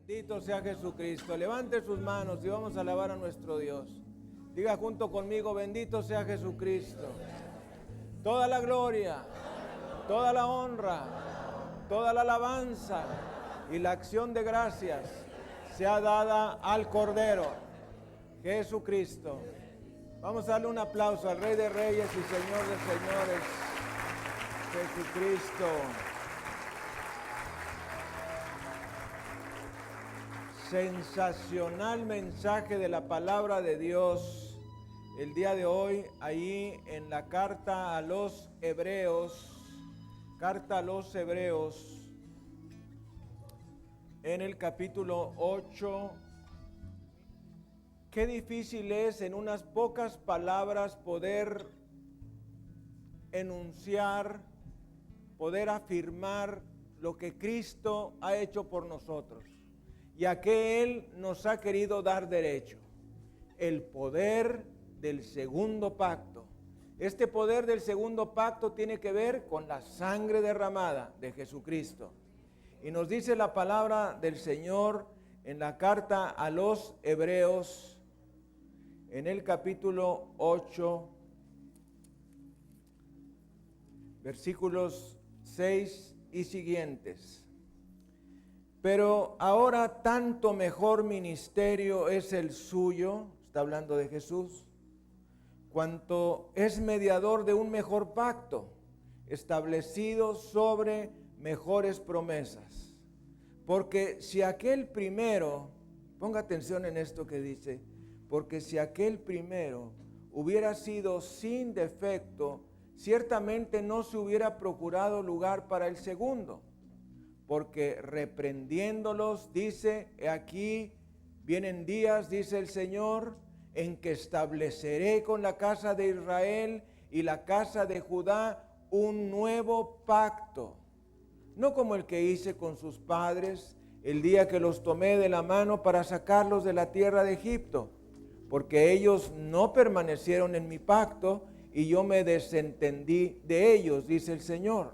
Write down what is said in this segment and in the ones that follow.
Bendito sea Jesucristo. Levante sus manos y vamos a alabar a nuestro Dios. Diga junto conmigo, bendito sea Jesucristo. Toda la gloria, toda la honra, toda la alabanza y la acción de gracias sea dada al Cordero, Jesucristo. Vamos a darle un aplauso al Rey de Reyes y Señor de Señores, Jesucristo. Sensacional mensaje de la palabra de Dios el día de hoy, ahí en la carta a los Hebreos, en el capítulo 8. Qué difícil es en unas pocas palabras poder enunciar, poder afirmar lo que Cristo ha hecho por nosotros y a qué Él nos ha querido dar derecho. El poder del segundo pacto. Este poder del segundo pacto tiene que ver con la sangre derramada de Jesucristo. Y nos dice la palabra del Señor en la carta a los Hebreos, en el capítulo 8, versículos 6 y siguientes. Pero ahora tanto mejor ministerio es el suyo, está hablando de Jesús, cuanto es mediador de un mejor pacto, establecido sobre mejores promesas. Porque si aquel primero, ponga atención en esto que dice, porque si aquel primero hubiera sido sin defecto, ciertamente no se hubiera procurado lugar para el segundo. Porque reprendiéndolos, dice, he aquí vienen días, dice el Señor, en que estableceré con la casa de Israel y la casa de Judá un nuevo pacto, no como el que hice con sus padres el día que los tomé de la mano para sacarlos de la tierra de Egipto, porque ellos no permanecieron en mi pacto y yo me desentendí de ellos, dice el Señor.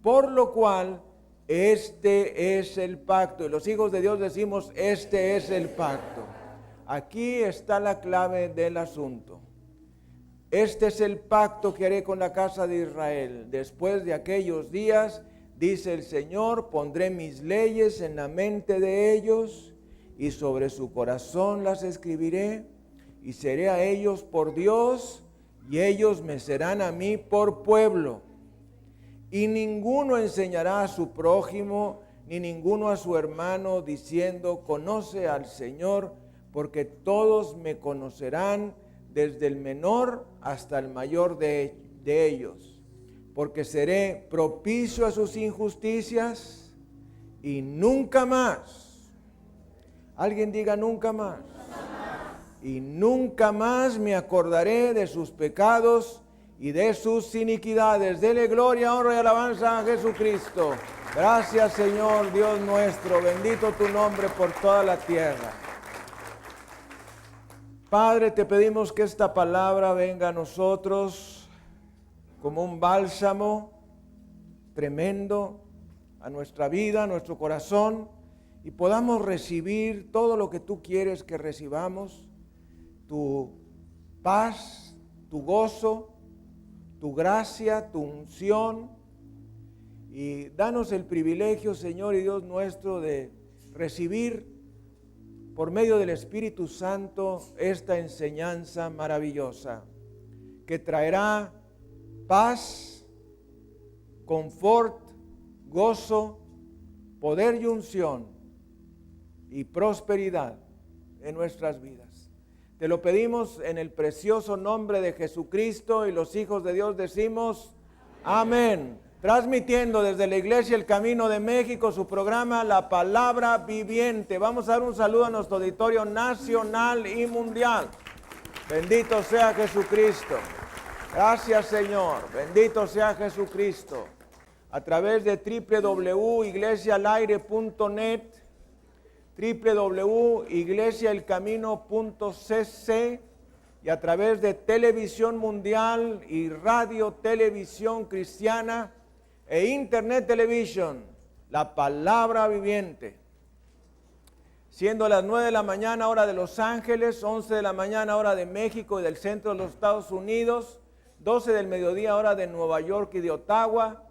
Por lo cual, este es el pacto. Y los hijos de Dios decimos, este es el pacto. Aquí está la clave del asunto. Este es el pacto que haré con la casa de Israel. Después de aquellos días, dice el Señor, pondré mis leyes en la mente de ellos y sobre su corazón las escribiré y seré a ellos por Dios y ellos me serán a mí por pueblo. Y ninguno enseñará a su prójimo, ni ninguno a su hermano, diciendo, conoce al Señor, porque todos me conocerán, desde el menor hasta el mayor de ellos. Porque seré propicio a sus injusticias, y nunca más, alguien diga nunca más, y nunca más me acordaré de sus pecados, y de sus iniquidades. Dele gloria, honra y alabanza a Jesucristo. Gracias, Señor Dios nuestro, bendito tu nombre por toda la tierra. Padre, te pedimos que esta palabra venga a nosotros como un bálsamo tremendo a nuestra vida, a nuestro corazón, y podamos recibir todo lo que tú quieres que recibamos, tu paz, tu gozo, tu gracia, tu unción, y danos el privilegio, Señor y Dios nuestro, de recibir por medio del Espíritu Santo esta enseñanza maravillosa que traerá paz, confort, gozo, poder y unción y prosperidad en nuestras vidas. Te lo pedimos en el precioso nombre de Jesucristo y los hijos de Dios decimos amén. Transmitiendo desde la Iglesia El Camino de México su programa La Palabra Viviente. Vamos a dar un saludo a nuestro auditorio nacional y mundial. Bendito sea Jesucristo. Gracias, Señor. Bendito sea Jesucristo. A través de www.iglesialaire.net, www.iglesiaelcamino.cc y a través de Televisión Mundial y Radio Televisión Cristiana e Internet Television, La Palabra Viviente. siendo las 9 de la mañana hora de Los Ángeles, 11 de la mañana hora de México y del centro de los Estados Unidos, 12 del mediodía hora de Nueva York y de Ottawa,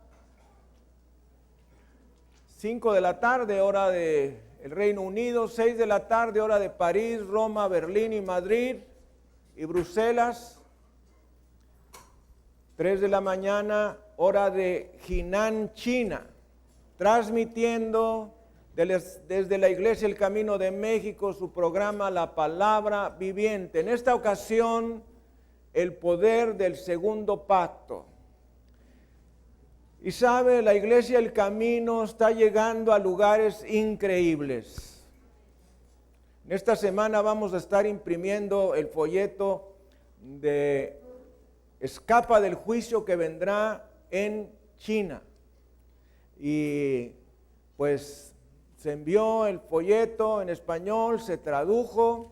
5 de la tarde hora de el Reino Unido, 6 de la tarde hora de París, Roma, Berlín y Madrid y Bruselas, 3 de la mañana hora de Jinan, China, transmitiendo desde la Iglesia El Camino de México su programa La Palabra Viviente. En esta ocasión, el poder del segundo pacto. Y sabe, la Iglesia El Camino está llegando a lugares increíbles. En esta semana vamos a estar imprimiendo el folleto de Escapa del juicio que vendrá en China. Y pues se envió el folleto en español, se tradujo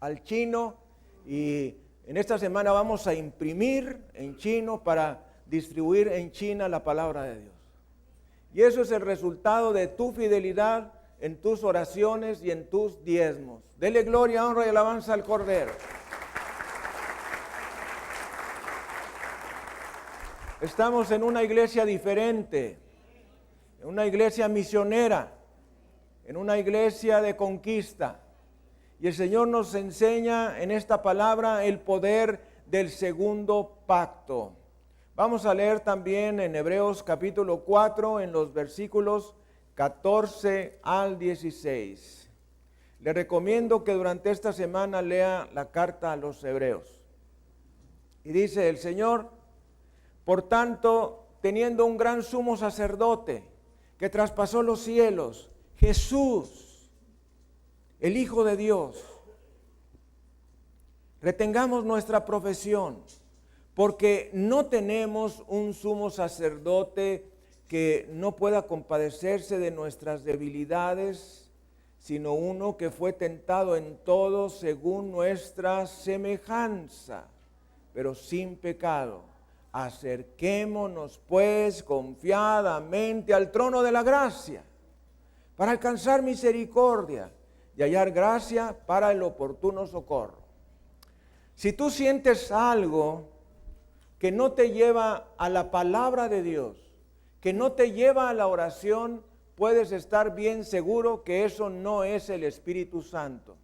al chino y en esta semana vamos a imprimir en chino para distribuir en China la palabra de Dios. Y eso es el resultado de tu fidelidad en tus oraciones y en tus diezmos. Dele gloria, honra y alabanza al Cordero. Estamos en una iglesia diferente, en una iglesia misionera, en una iglesia de conquista. Y el Señor nos enseña en esta palabra el poder del segundo pacto. Vamos a leer también en Hebreos capítulo 4, en los versículos 14 al 16. Le recomiendo que durante esta semana lea la carta a los Hebreos. Y dice el Señor: por tanto, teniendo un gran sumo sacerdote que traspasó los cielos, Jesús, el Hijo de Dios, retengamos nuestra profesión, porque no tenemos un sumo sacerdote que no pueda compadecerse de nuestras debilidades, sino uno que fue tentado en todo según nuestra semejanza, pero sin pecado. Acerquémonos pues confiadamente al trono de la gracia, para alcanzar misericordia y hallar gracia para el oportuno socorro. Si tú sientes algo que no te lleva a la palabra de Dios, que no te lleva a la oración, puedes estar bien seguro que eso no es el Espíritu Santo.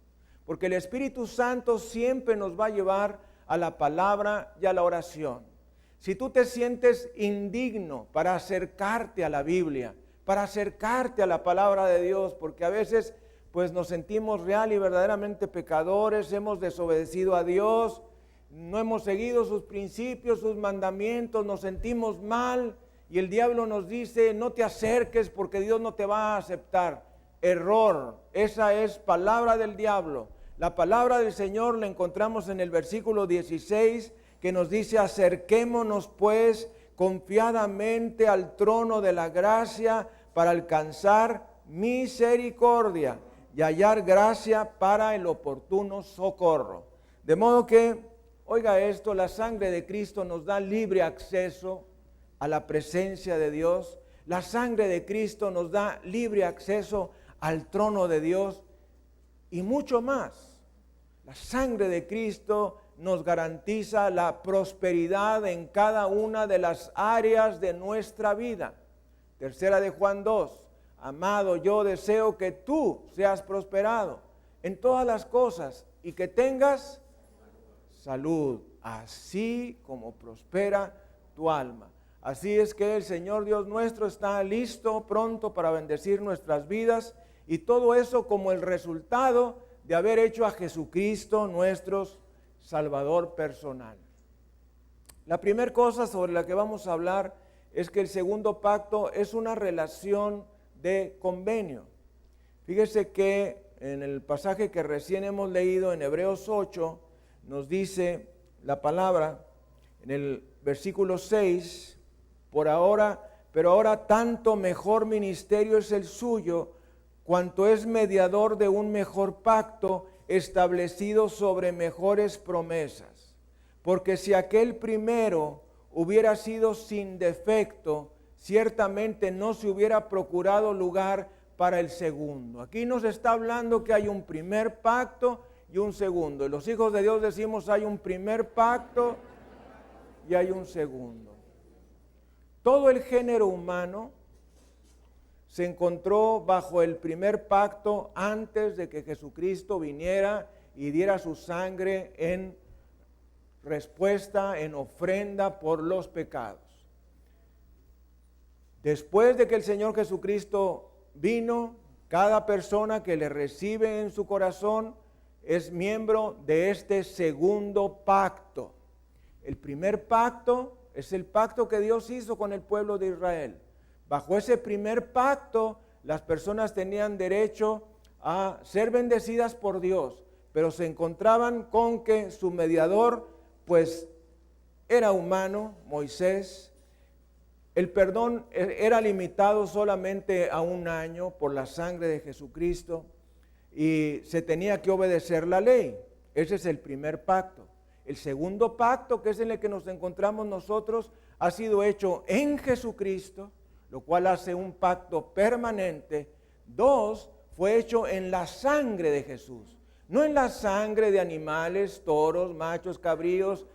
Porque el Espíritu Santo siempre nos va a llevar a la palabra y a la oración. Si tú te sientes indigno para acercarte a la Biblia, para acercarte a la palabra de Dios, porque a veces pues nos sentimos real y verdaderamente pecadores, hemos desobedecido a Dios, no hemos seguido sus principios, sus mandamientos, nos sentimos mal y el diablo nos dice: no te acerques porque Dios no te va a aceptar. Error, esa es palabra del diablo. La palabra del Señor la encontramos en el versículo 16 que nos dice: acerquémonos pues confiadamente al trono de la gracia para alcanzar misericordia y hallar gracia para el oportuno socorro. De modo que, oiga esto, la sangre de Cristo nos da libre acceso a la presencia de Dios. La sangre de Cristo nos da libre acceso al trono de Dios y mucho más. La sangre de Cristo nos garantiza la prosperidad en cada una de las áreas de nuestra vida. Tercera de Juan 2. Amado, yo deseo que tú seas prosperado en todas las cosas y que tengas salud, así como prospera tu alma. Así es que el Señor Dios nuestro está listo, pronto para bendecir nuestras vidas, y todo eso como el resultado de haber hecho a Jesucristo nuestro Salvador personal. La primera cosa sobre la que vamos a hablar es que el segundo pacto es una relación de convenio. Fíjese que en el pasaje que recién hemos leído en Hebreos 8 nos dice la palabra en el versículo 6: pero ahora tanto mejor ministerio es el suyo, cuanto es mediador de un mejor pacto establecido sobre mejores promesas. Porque si aquel primero hubiera sido sin defecto, ciertamente no se hubiera procurado lugar para el segundo. Aquí nos está hablando que hay un primer pacto y un segundo. Y los hijos de Dios decimos hay un primer pacto y hay un segundo. Todo el género humano se encontró bajo el primer pacto antes de que Jesucristo viniera y diera su sangre en respuesta, en ofrenda por los pecados. Después de que el Señor Jesucristo vino, cada persona que le recibe en su corazón es miembro de este segundo pacto. El primer pacto es el pacto que Dios hizo con el pueblo de Israel. Bajo ese primer pacto, las personas tenían derecho a ser bendecidas por Dios, pero se encontraban con que su mediador, pues, era humano, Moisés. El perdón era limitado solamente a 1 año por la sangre de Jesucristo y se tenía que obedecer la ley. Ese es el primer pacto. El segundo pacto, que es en el que nos encontramos nosotros, ha sido hecho en Jesucristo, lo cual hace un pacto permanente. 2, fue hecho en la sangre de Jesús, no en la sangre de animales, toros, machos, cabríos,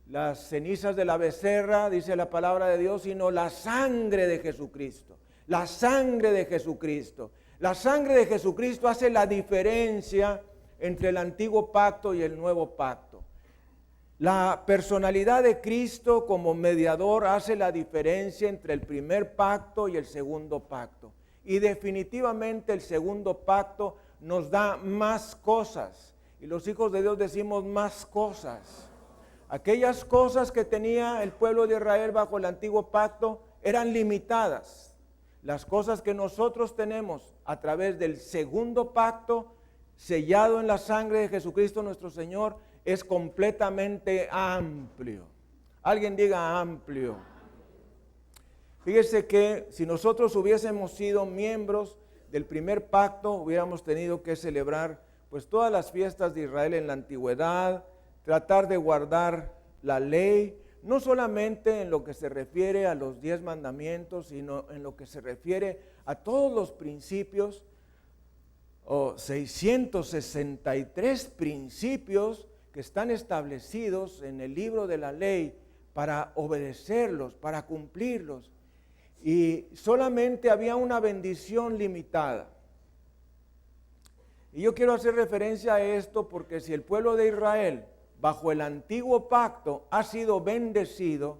las cenizas de la becerra, dice la palabra de Dios, sino la sangre de Jesucristo. La sangre de Jesucristo. La sangre de Jesucristo hace la diferencia entre el antiguo pacto y el nuevo pacto. La personalidad de Cristo como mediador hace la diferencia entre el primer pacto y el segundo pacto. Y definitivamente el segundo pacto nos da más cosas. Y los hijos de Dios decimos más cosas. Aquellas cosas que tenía el pueblo de Israel bajo el antiguo pacto eran limitadas. Las cosas que nosotros tenemos a través del segundo pacto, sellado en la sangre de Jesucristo nuestro Señor, es completamente amplio. Alguien diga amplio. Fíjese que si nosotros hubiésemos sido miembros del primer pacto, hubiéramos tenido que celebrar pues todas las fiestas de Israel en la antigüedad, tratar de guardar la ley, no solamente en lo que se refiere a los 10 mandamientos, sino en lo que se refiere a todos los principios, o 663 principios que están establecidos en el libro de la ley para obedecerlos, para cumplirlos. Y solamente había una bendición limitada. Y yo quiero hacer referencia a esto porque si el pueblo de Israel bajo el antiguo pacto ha sido bendecido,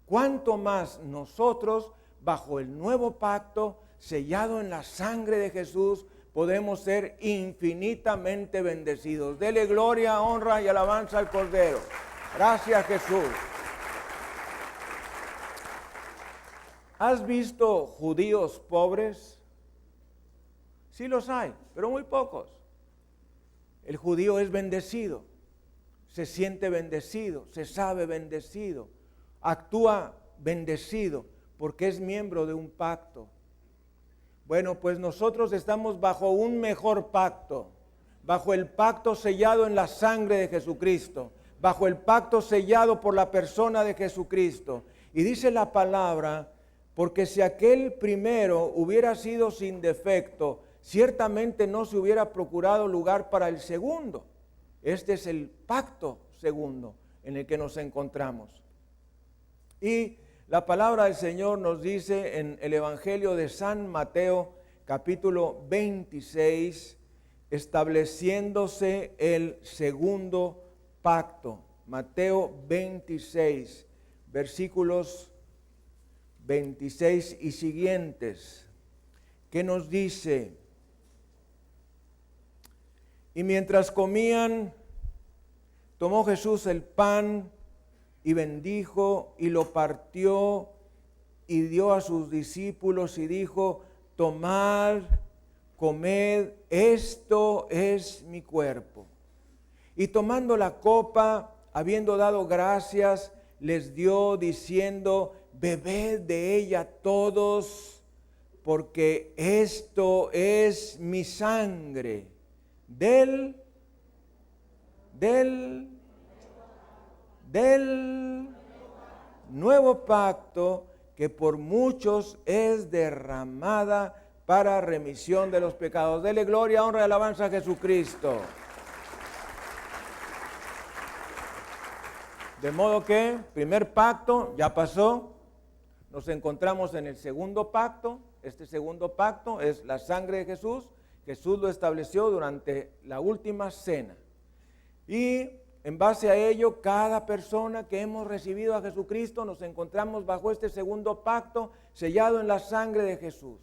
cuánto más nosotros bajo el nuevo pacto, sellado en la sangre de Jesús, podemos ser infinitamente bendecidos. Dele gloria, honra y alabanza al Cordero. Gracias, Jesús. ¿Has visto judíos pobres? Sí los hay, pero muy pocos. El judío es bendecido. Se siente bendecido, se sabe bendecido, actúa bendecido porque es miembro de un pacto. Bueno, pues nosotros estamos bajo un mejor pacto, bajo el pacto sellado en la sangre de Jesucristo, bajo el pacto sellado por la persona de Jesucristo. Y dice la palabra, porque si aquel primero hubiera sido sin defecto, ciertamente no se hubiera procurado lugar para el segundo. Este es el pacto segundo en el que nos encontramos. Y la palabra del Señor nos dice en el Evangelio de San Mateo, capítulo 26, estableciéndose el segundo pacto. Mateo 26, versículos 26 y siguientes, que nos dice: y mientras comían, tomó Jesús el pan y bendijo y lo partió y dio a sus discípulos y dijo: tomad, comed, esto es mi cuerpo. Y tomando la copa, habiendo dado gracias, les dio diciendo: bebed de ella todos, porque esto es mi sangre del nuevo pacto, que por muchos es derramada para remisión de los pecados. Dele gloria, honra y alabanza a Jesucristo. De modo que, primer pacto ya pasó, nos encontramos en el segundo pacto. Este segundo pacto es la sangre de Jesús. Jesús lo estableció durante la última cena. Y en base a ello, cada persona que hemos recibido a Jesucristo nos encontramos bajo este segundo pacto sellado en la sangre de Jesús.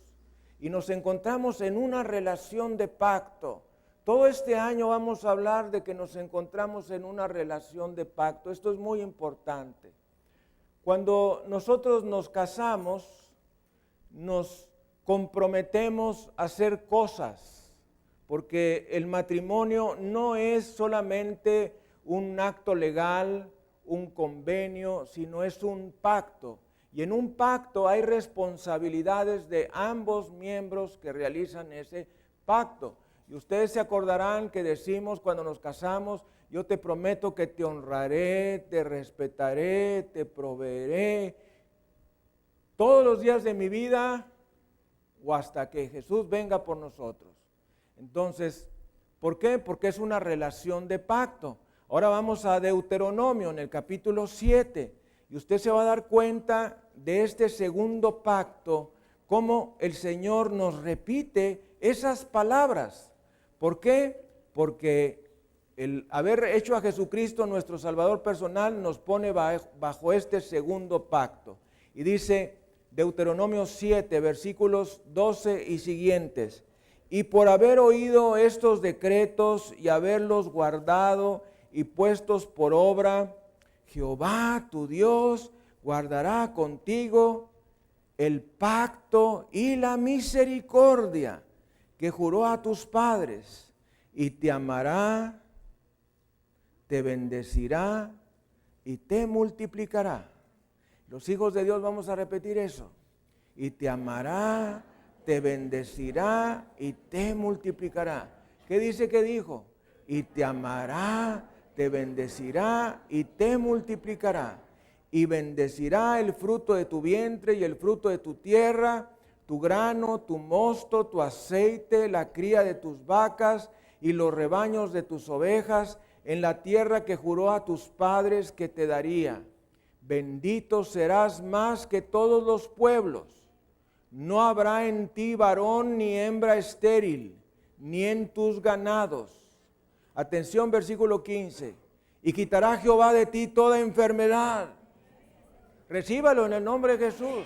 Y nos encontramos en una relación de pacto. Todo este año vamos a hablar de que nos encontramos en una relación de pacto. Esto es muy importante. Cuando nosotros nos casamos, nos comprometemos a hacer cosas, porque el matrimonio no es solamente un acto legal, un convenio, sino es un pacto. Y en un pacto hay responsabilidades de ambos miembros que realizan ese pacto. Y ustedes se acordarán que decimos cuando nos casamos, yo te prometo que te honraré, te respetaré, te proveeré todos los días de mi vida o hasta que Jesús venga por nosotros. Entonces, ¿por qué? Porque es una relación de pacto. Ahora vamos a Deuteronomio en el capítulo 7 y usted se va a dar cuenta de este segundo pacto, cómo el Señor nos repite esas palabras. ¿Por qué? Porque el haber hecho a Jesucristo nuestro Salvador personal nos pone bajo este segundo pacto. Y dice Deuteronomio 7, versículos 12 y siguientes: y por haber oído estos decretos y haberlos guardado y puestos por obra, Jehová tu Dios guardará contigo el pacto y la misericordia que juró a tus padres, y te amará, te bendecirá y te multiplicará. Los hijos de Dios vamos a repetir eso. Y te amará, te bendecirá y te multiplicará. ¿Qué dice que dijo? Y te amará, te bendecirá y te multiplicará. Y bendecirá el fruto de tu vientre y el fruto de tu tierra, tu grano, tu mosto, tu aceite, la cría de tus vacas y los rebaños de tus ovejas, en la tierra que juró a tus padres que te daría. Bendito serás más que todos los pueblos. No habrá en ti varón ni hembra estéril, ni en tus ganados. Atención, versículo 15. Y quitará Jehová de ti toda enfermedad. Recíbalo en el nombre de Jesús.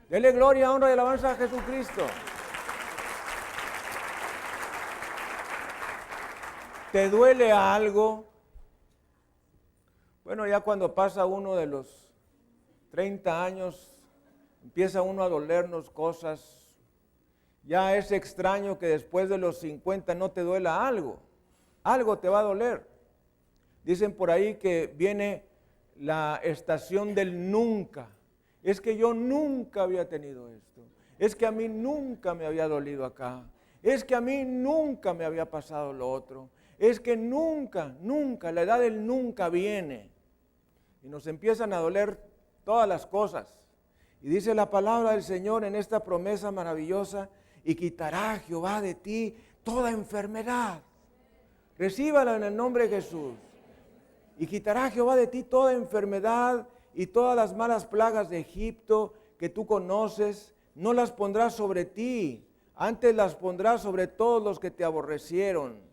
Dele gloria, honra y alabanza a Jesucristo. ¿Te duele algo? Bueno, ya cuando pasa uno de los 30 años, empieza uno a dolernos cosas. Ya es extraño que después de los 50 no te duela algo. Algo te va a doler. Dicen por ahí que viene la estación del nunca. Es que yo nunca había tenido esto. Es que a mí nunca me había dolido acá. Es que a mí nunca me había pasado lo otro. Es que nunca, la edad del nunca viene. Y nos empiezan a doler todas las cosas. Y dice la palabra del Señor en esta promesa maravillosa: y quitará Jehová de ti toda enfermedad. Recíbala en el nombre de Jesús. Y quitará Jehová de ti toda enfermedad y todas las malas plagas de Egipto que tú conoces, no las pondrás sobre ti, antes las pondrás sobre todos los que te aborrecieron.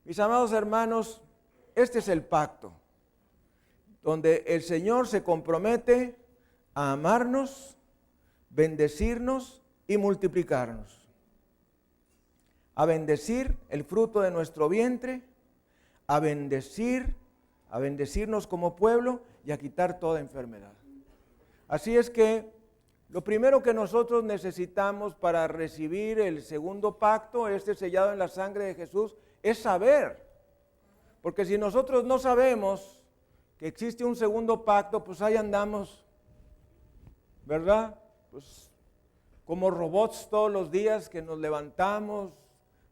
Mis amados hermanos, este es el pacto, donde el Señor se compromete a amarnos, bendecirnos y multiplicarnos. A bendecir el fruto de nuestro vientre, a bendecirnos como pueblo y a quitar toda enfermedad. Así es que lo primero que nosotros necesitamos para recibir el segundo pacto, este sellado en la sangre de Jesús, es saber. Porque si nosotros no sabemos que existe un segundo pacto, pues ahí andamos, ¿verdad? Pues como robots todos los días que nos levantamos,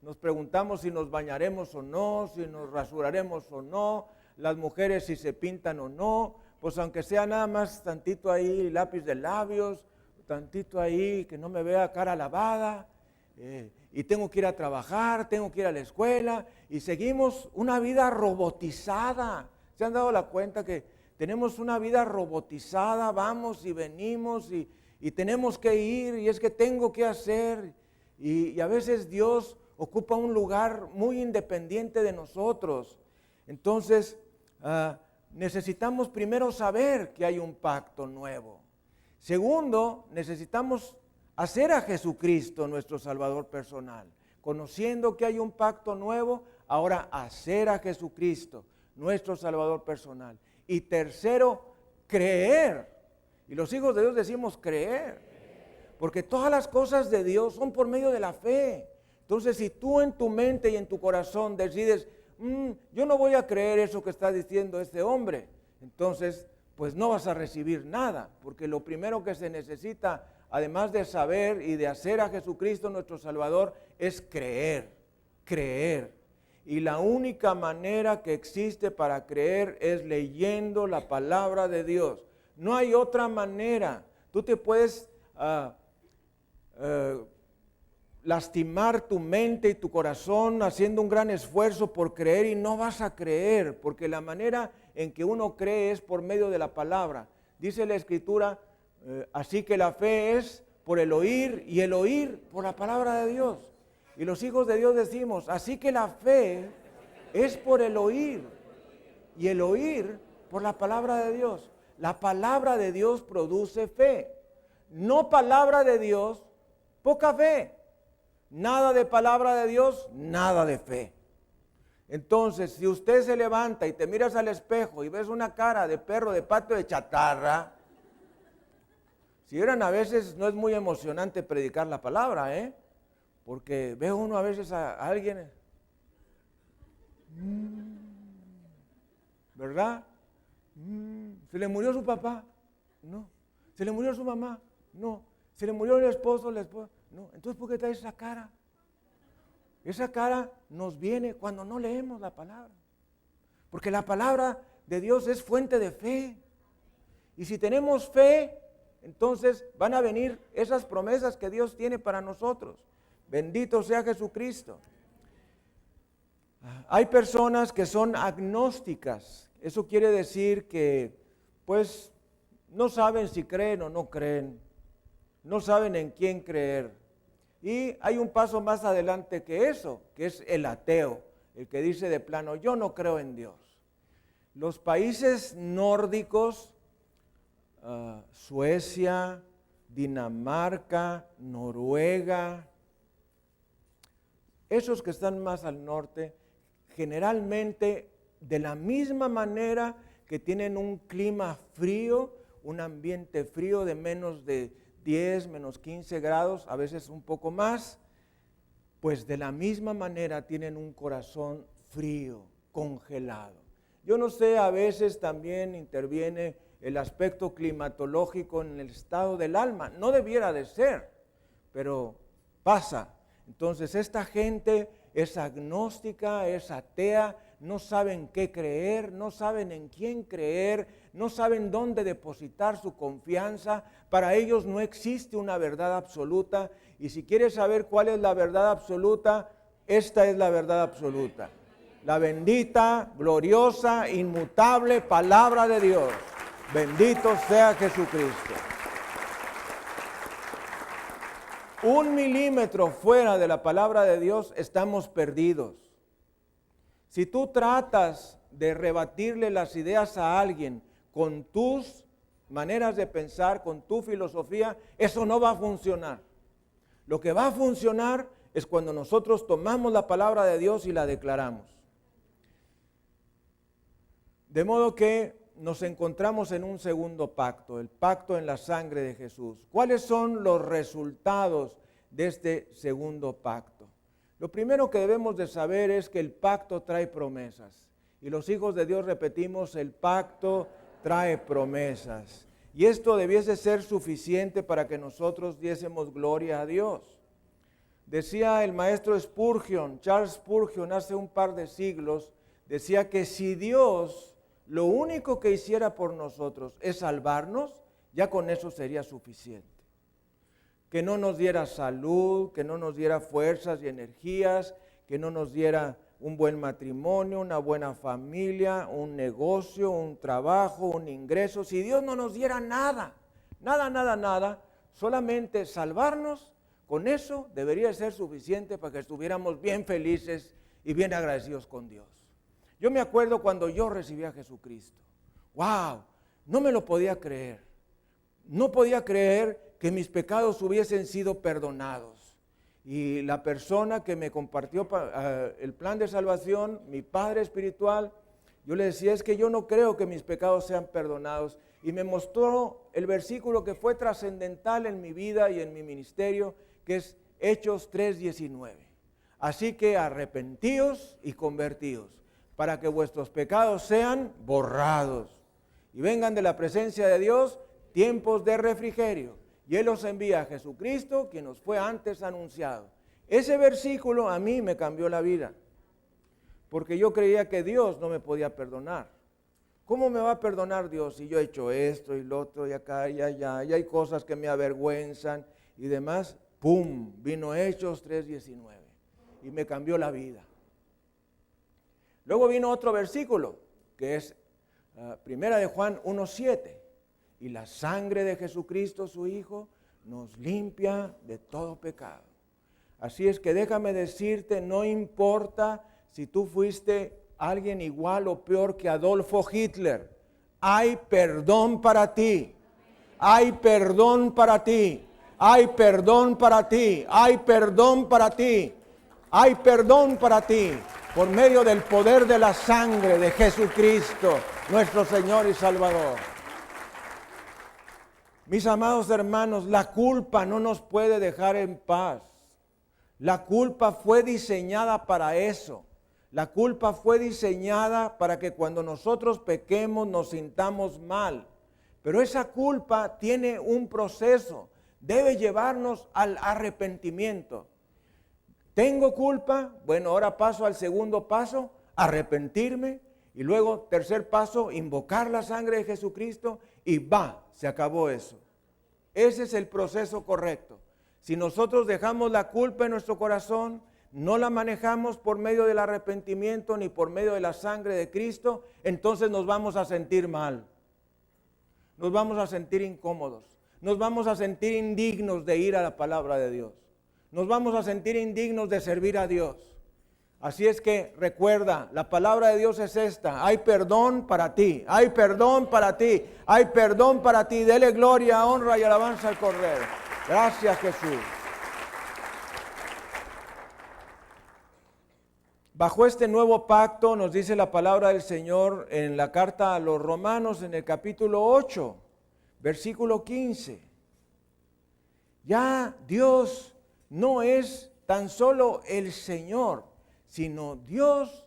nos preguntamos si nos bañaremos o no, si nos rasuraremos o no, las mujeres si se pintan o no, pues aunque sea nada más tantito ahí lápiz de labios, tantito ahí, que no me vea cara lavada, y tengo que ir a trabajar, tengo que ir a la escuela, y seguimos una vida robotizada. ¿Se han dado la cuenta que tenemos una vida robotizada? Vamos y venimos y tenemos que ir, y es que tengo que hacer, y a veces Dios ocupa un lugar muy independiente de nosotros. Entonces, necesitamos primero saber que hay un pacto nuevo. Segundo, necesitamos hacer a Jesucristo nuestro Salvador personal. Conociendo que hay un pacto nuevo, ahora hacer a Jesucristo nuestro Salvador personal. Y tercero, creer. Y los hijos de Dios decimos creer. Porque todas las cosas de Dios son por medio de la fe. Entonces, si tú en tu mente y en tu corazón decides, yo no voy a creer eso que está diciendo este hombre, entonces, pues no vas a recibir nada. Porque lo primero que se necesita, además de saber y de hacer a Jesucristo nuestro Salvador, es creer, creer. Y la única manera que existe para creer es leyendo la palabra de Dios. No hay otra manera. Tú te puedes lastimar tu mente y tu corazón haciendo un gran esfuerzo por creer y no vas a creer, porque la manera en que uno cree es por medio de la palabra. Dice la Escritura, así que la fe es por el oír y el oír por la palabra de Dios. Y los hijos de Dios decimos, así que la fe es por el oír y el oír por la palabra de Dios. La palabra de Dios produce fe. No palabra de Dios, poca fe. Nada de palabra de Dios, nada de fe. Entonces, si usted se levanta y te miras al espejo y ves una cara de perro de pato de chatarra, si vieran, a veces no es muy emocionante predicar la palabra, porque ve uno a veces a alguien, ¿verdad? ¿Se le murió su papá? No. ¿Se le murió su mamá? No. ¿Se le murió el esposo, la esposa? No. Entonces, ¿por qué trae esa cara? Esa cara nos viene cuando no leemos la palabra. Porque la palabra de Dios es fuente de fe. Y si tenemos fe, entonces van a venir esas promesas que Dios tiene para nosotros. Bendito sea Jesucristo. Hay personas que son agnósticas. Eso quiere decir que, pues, no saben si creen o no creen. No saben en quién creer. Y hay un paso más adelante que eso, que es el ateo, el que dice de plano, yo no creo en Dios. Los países nórdicos, Suecia, Dinamarca, Noruega, esos que están más al norte, generalmente de la misma manera que tienen un clima frío, un ambiente frío de menos de 10, menos 15 grados, a veces un poco más, pues de la misma manera tienen un corazón frío, congelado. Yo no sé, a veces también interviene el aspecto climatológico en el estado del alma. No debiera de ser, pero pasa. Entonces esta gente es agnóstica, es atea, no saben qué creer, no saben en quién creer, no saben dónde depositar su confianza. Para ellos no existe una verdad absoluta. Y si quieres saber cuál es la verdad absoluta, esta es la verdad absoluta. La bendita, gloriosa, inmutable palabra de Dios. Bendito sea Jesucristo. 1 milímetro fuera de la palabra de Dios estamos perdidos. Si tú tratas de rebatirle las ideas a alguien con tus maneras de pensar, con tu filosofía, eso no va a funcionar. Lo que va a funcionar es cuando nosotros tomamos la palabra de Dios y la declaramos. De modo que nos encontramos en un segundo pacto, el pacto en la sangre de Jesús. ¿Cuáles son los resultados de este segundo pacto? Lo primero que debemos de saber es que el pacto trae promesas. Y los hijos de Dios repetimos, el pacto trae promesas. Y esto debiese ser suficiente para que nosotros diésemos gloria a Dios. Decía el maestro Spurgeon, Charles Spurgeon, hace un par de siglos, decía que si Dios lo único que hiciera por nosotros es salvarnos, ya con eso sería suficiente. que no nos diera salud, que no nos diera fuerzas y energías, que no nos diera un buen matrimonio, una buena familia, un negocio, un trabajo, un ingreso. Si Dios no nos diera nada, nada, solamente salvarnos, con eso debería ser suficiente para que estuviéramos bien felices y bien agradecidos con Dios. Yo me acuerdo cuando yo recibí a Jesucristo. ¡Wow! No me lo podía creer. No podía creer que mis pecados hubiesen sido perdonados. Y la persona que me compartió el plan de salvación, mi padre espiritual, yo le decía, es que yo no creo que mis pecados sean perdonados. Y me mostró el versículo que fue trascendental en mi vida y en mi ministerio, que es Hechos 3:19. Así que arrepentíos y convertíos, para que vuestros pecados sean borrados y vengan de la presencia de Dios tiempos de refrigerio. Y Él os envía a Jesucristo, quien nos fue antes anunciado. Ese versículo a mí me cambió la vida, porque yo creía que Dios no me podía perdonar. ¿Cómo me va a perdonar Dios si yo he hecho esto y lo otro y acá y allá, y hay cosas que me avergüenzan y demás? ¡Pum! Vino Hechos 3:19 y me cambió la vida. Luego vino otro versículo, que es Primera de Juan 1:7. Y la sangre de Jesucristo, su Hijo, nos limpia de todo pecado. Así es que déjame decirte, no importa si tú fuiste alguien igual o peor que Adolfo Hitler, hay perdón para ti. Hay perdón para ti. Hay perdón para ti. Hay perdón para ti. Hay perdón para ti. Por medio del poder de la sangre de Jesucristo, nuestro Señor y Salvador. Mis amados hermanos, la culpa no nos puede dejar en paz. La culpa fue diseñada para eso. La culpa fue diseñada para que cuando nosotros pequemos nos sintamos mal. Pero esa culpa tiene un proceso. Debe llevarnos al arrepentimiento. ¿Tengo culpa? Bueno, ahora paso al segundo paso, arrepentirme. Y luego, tercer paso, invocar la sangre de Jesucristo y se acabó eso. Ese es el proceso correcto. Si nosotros dejamos la culpa en nuestro corazón, no la manejamos por medio del arrepentimiento ni por medio de la sangre de Cristo, entonces nos vamos a sentir mal. Nos vamos a sentir incómodos. Nos vamos a sentir indignos de ir a la palabra de Dios. Nos vamos a sentir indignos de servir a Dios. Así es que recuerda, la palabra de Dios es esta: hay perdón para ti, hay perdón para ti, hay perdón para ti. Dele gloria, honra y alabanza al Cordero. Gracias, Jesús. Bajo este nuevo pacto, nos dice la palabra del Señor en la carta a los Romanos, en el capítulo 8, versículo 15. Ya Dios no es tan solo el Señor, sino Dios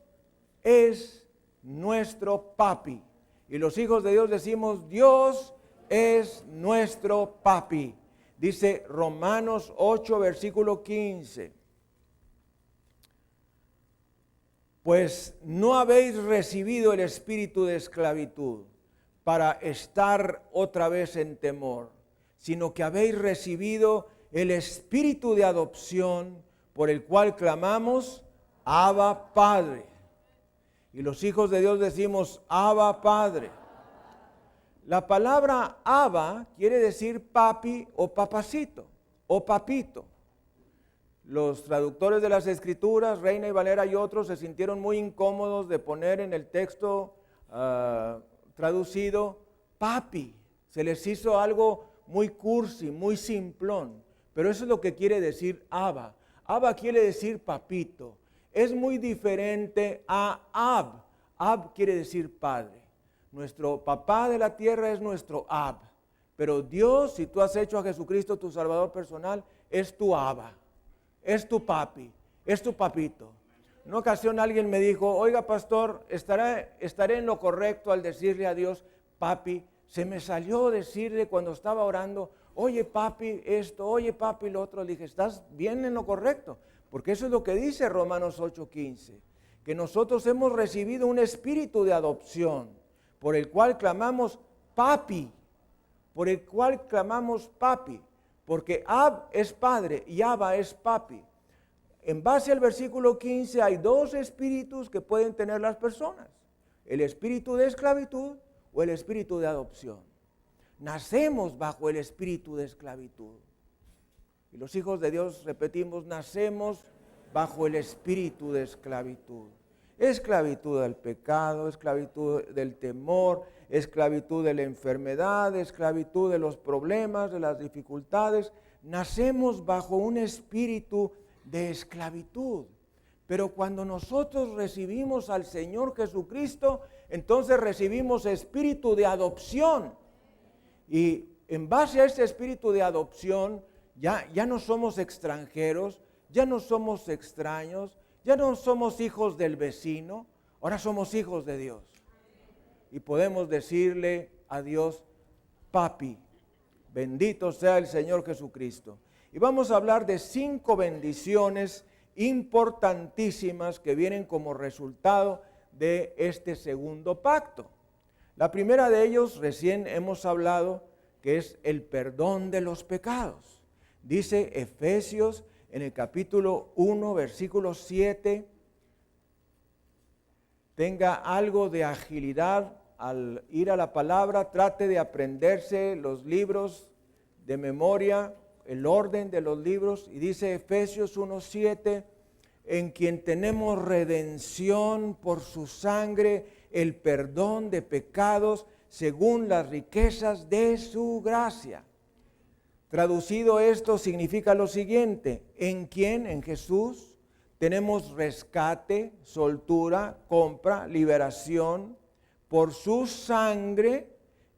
es nuestro papi. Y los hijos de Dios decimos, Dios es nuestro papi. Dice Romanos 8, versículo 15. Pues no habéis recibido el espíritu de esclavitud para estar otra vez en temor, sino que habéis recibido el espíritu de adopción, por el cual clamamos, Abba Padre. Y los hijos de Dios decimos, Abba Padre. La palabra Abba quiere decir papi o papacito o papito. Los traductores de las Escrituras, Reina y Valera y otros, se sintieron muy incómodos de poner en el texto traducido papi. Se les hizo algo muy cursi, muy simplón. Pero eso es lo que quiere decir Abba. Abba quiere decir papito. Es muy diferente a Ab. Ab quiere decir padre. Nuestro papá de la tierra es nuestro Ab. Pero Dios, si tú has hecho a Jesucristo tu Salvador personal, es tu Abba. Es tu papi. Es tu papito. En una ocasión alguien me dijo, oiga pastor, ¿estaré en lo correcto al decirle a Dios papi? Se me salió decirle cuando estaba orando, oye papi esto, oye papi lo otro. Le dije, estás bien en lo correcto, porque eso es lo que dice Romanos 8:15, que nosotros hemos recibido un espíritu de adopción, por el cual clamamos papi, por el cual clamamos papi. porque Ab es padre y Abba es papi. En base al versículo 15 hay dos espíritus que pueden tener las personas: el espíritu de esclavitud o el espíritu de adopción. Nacemos bajo el espíritu de esclavitud. Y los hijos de Dios, repetimos, nacemos bajo el espíritu de esclavitud. Esclavitud al pecado, esclavitud del temor, esclavitud de la enfermedad, esclavitud de los problemas, de las dificultades. Nacemos bajo un espíritu de esclavitud. Pero cuando nosotros recibimos al Señor Jesucristo, entonces recibimos espíritu de adopción. Y en base a este espíritu de adopción, ya no somos extranjeros, ya no somos extraños, ya no somos hijos del vecino, ahora somos hijos de Dios. Y podemos decirle a Dios, papi, bendito sea el Señor Jesucristo. Y vamos a hablar de 5 bendiciones importantísimas que vienen como resultado de este segundo pacto. La primera de ellos, recién hemos hablado, que es el perdón de los pecados. Dice Efesios en el capítulo 1, versículo 7, tenga algo de agilidad al ir a la palabra, trate de aprenderse los libros de memoria, el orden de los libros, y dice Efesios 1:7, en quien tenemos redención por su sangre, el perdón de pecados según las riquezas de su gracia. Traducido esto significa lo siguiente: en quien, en Jesús, tenemos rescate, soltura, compra, liberación, por su sangre,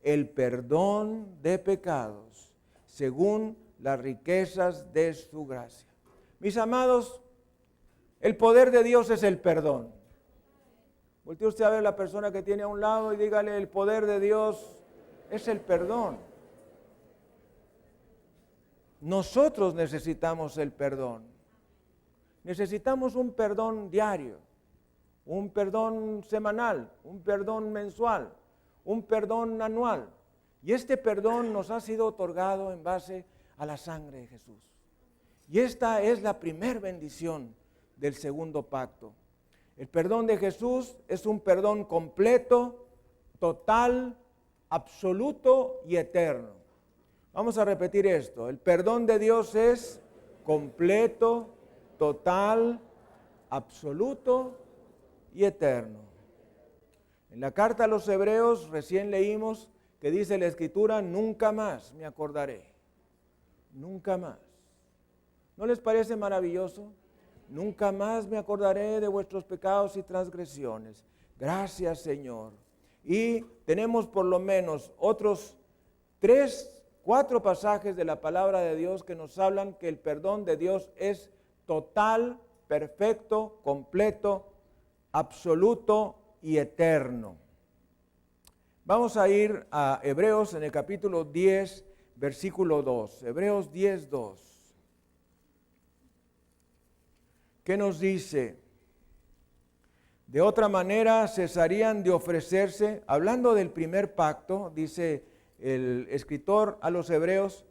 el perdón de pecados, según las riquezas de su gracia. Mis amados, el poder de Dios es el perdón. Voltee usted a ver a la persona que tiene a un lado y dígale, el poder de Dios es el perdón. Nosotros necesitamos el perdón. Necesitamos un perdón diario, un perdón semanal, un perdón mensual, un perdón anual. Y este perdón nos ha sido otorgado en base a la sangre de Jesús. Y esta es la primer bendición del segundo pacto. El perdón de Jesús es un perdón completo, total, absoluto y eterno. Vamos a repetir esto. El perdón de Dios es completo, total, absoluto y eterno. En la carta a los Hebreos recién leímos que dice la Escritura, nunca más me acordaré. Nunca más. ¿No les parece maravilloso? Nunca más me acordaré de vuestros pecados y transgresiones. Gracias, Señor. Y tenemos por lo menos otros 4 pasajes de la palabra de Dios que nos hablan que el perdón de Dios es total, perfecto, completo, absoluto y eterno. Vamos a ir a Hebreos en el capítulo 10, versículo 2. Hebreos 10, 2. ¿Qué nos dice? De otra manera cesarían de ofrecerse, hablando del primer pacto, dice el escritor a los Hebreos,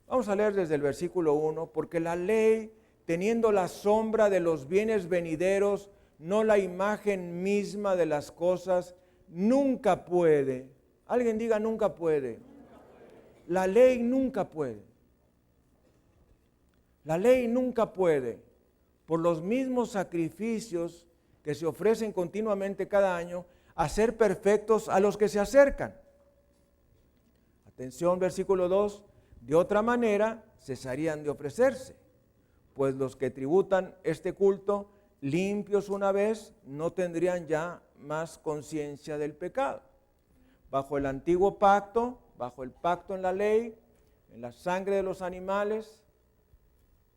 vamos a leer desde el versículo 1, porque la ley, teniendo la sombra de los bienes venideros, no la imagen misma de las cosas, nunca puede. Alguien diga nunca puede. La ley nunca puede. La ley nunca puede. Por los mismos sacrificios que se ofrecen continuamente cada año, hacer perfectos a los que se acercan. Atención, versículo 2, de otra manera cesarían de ofrecerse, pues los que tributan este culto, limpios una vez, no tendrían ya más conciencia del pecado. Bajo el antiguo pacto, bajo el pacto en la ley, en la sangre de los animales,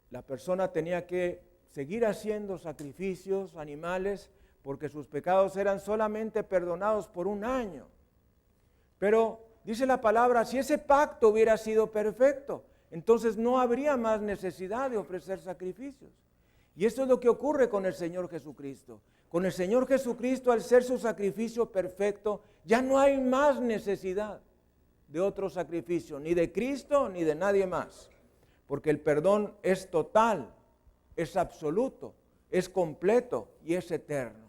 la persona tenía que seguir haciendo sacrificios animales porque sus pecados eran solamente perdonados por un año. Pero dice la palabra, si ese pacto hubiera sido perfecto, entonces no habría más necesidad de ofrecer sacrificios. Y esto es lo que ocurre con el Señor Jesucristo. Con el Señor Jesucristo, al ser su sacrificio perfecto, ya no hay más necesidad. de otro sacrificio, ni de Cristo ni de nadie más, porque el perdón es total, es absoluto, es completo y es eterno.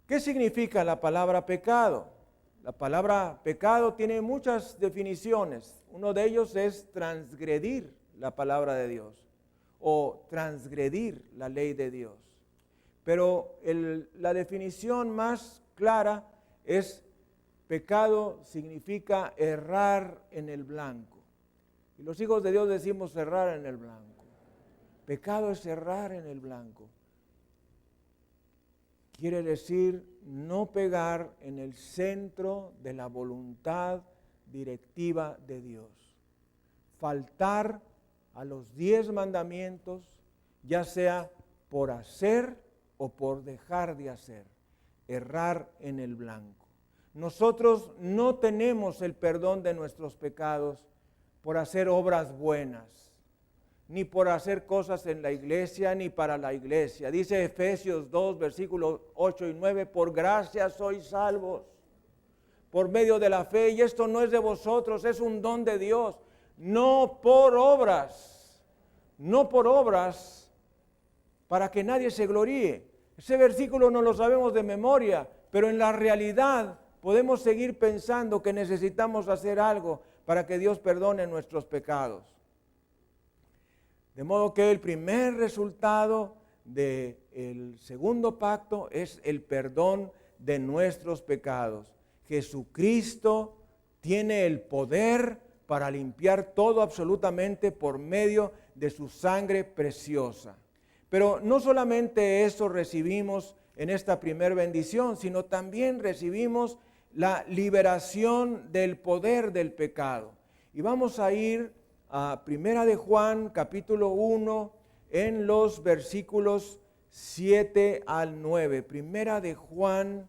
¿Qué significa la palabra pecado? La palabra pecado tiene muchas definiciones. Uno de ellos es transgredir la palabra de Dios o transgredir la ley de Dios. Pero la definición más clara es pecado significa errar en el blanco. Y los hijos de Dios decimos errar en el blanco. Pecado es errar en el blanco. Quiere decir no pegar en el centro de la voluntad directiva de Dios. Faltar a los 10 mandamientos, ya sea por hacer o por dejar de hacer. Errar en el blanco. Nosotros no tenemos el perdón de nuestros pecados por hacer obras buenas, ni por hacer cosas en la iglesia, ni para la iglesia. Dice Efesios 2, versículos 8 y 9, por gracia sois salvos, por medio de la fe, y esto no es de vosotros, es un don de Dios, no por obras para que nadie se gloríe. Ese versículo no lo sabemos de memoria, pero en la realidad podemos seguir pensando que necesitamos hacer algo para que Dios perdone nuestros pecados. De modo que el primer resultado del segundo pacto es el perdón de nuestros pecados. Jesucristo tiene el poder para limpiar todo absolutamente por medio de su sangre preciosa. Pero no solamente eso recibimos en esta primera bendición, sino también recibimos la liberación del poder del pecado. Y vamos a ir a Primera de Juan, capítulo 1, en los versículos 7 al 9. Primera de Juan,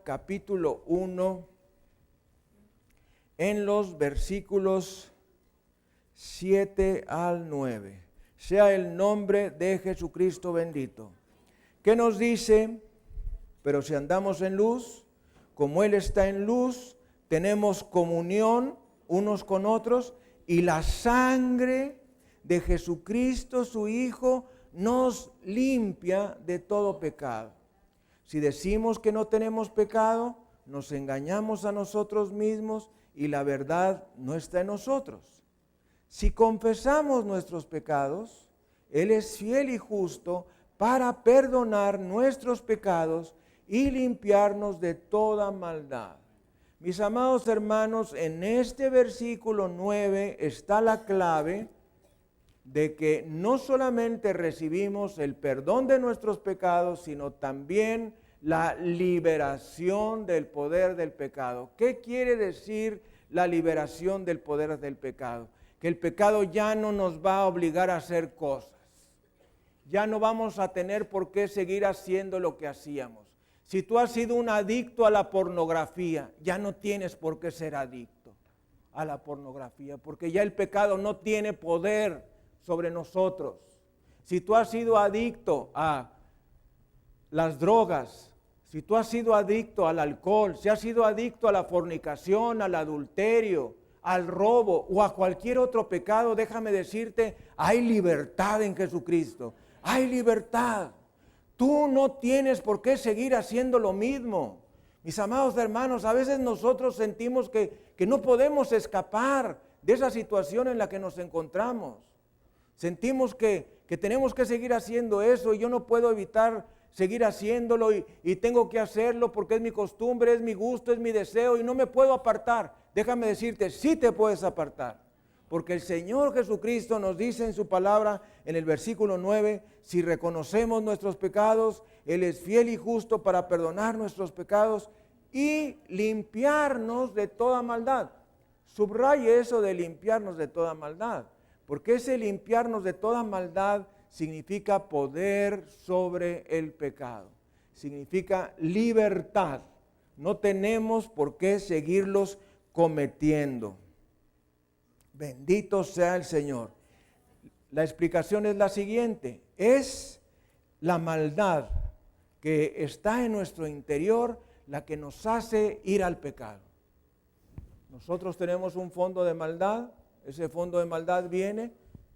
capítulo 1, en los versículos 7 al 9. Sea el nombre de Jesucristo bendito. ¿Qué nos dice? Pero si andamos en luz, como Él está en luz, tenemos comunión unos con otros, y la sangre de Jesucristo, su Hijo, nos limpia de todo pecado. Si decimos que no tenemos pecado, nos engañamos a nosotros mismos y la verdad no está en nosotros. Si confesamos nuestros pecados, Él es fiel y justo para perdonar nuestros pecados y limpiarnos de toda maldad. Mis amados hermanos, en este versículo 9 está la clave de que no solamente recibimos el perdón de nuestros pecados, sino también la liberación del poder del pecado. ¿Qué quiere decir la liberación del poder del pecado? Que el pecado ya no nos va a obligar a hacer cosas. Ya no vamos a tener por qué seguir haciendo lo que hacíamos. Si tú has sido un adicto a la pornografía, ya no tienes por qué ser adicto a la pornografía, porque ya el pecado no tiene poder sobre nosotros. Si tú has sido adicto a las drogas, si tú has sido adicto al alcohol, si has sido adicto a la fornicación, al adulterio, al robo o a cualquier otro pecado, déjame decirte, hay libertad en Jesucristo. Hay libertad. Tú no tienes por qué seguir haciendo lo mismo. Mis amados hermanos, a veces nosotros sentimos que no podemos escapar de esa situación en la que nos encontramos. Sentimos que tenemos que seguir haciendo eso y yo no puedo evitar seguir haciéndolo y tengo que hacerlo porque es mi costumbre, es mi gusto, es mi deseo y no me puedo apartar. Déjame decirte, sí te puedes apartar. Porque el Señor Jesucristo nos dice en su palabra, en el versículo 9, si reconocemos nuestros pecados, Él es fiel y justo para perdonar nuestros pecados y limpiarnos de toda maldad. Subraye eso de limpiarnos de toda maldad, porque ese limpiarnos de toda maldad significa poder sobre el pecado, significa libertad. No tenemos por qué seguirlos cometiendo. Bendito sea el Señor. La explicación es la siguiente: es la maldad que está en nuestro interior la que nos hace ir al pecado. Nosotros tenemos un fondo de maldad, ese fondo de maldad viene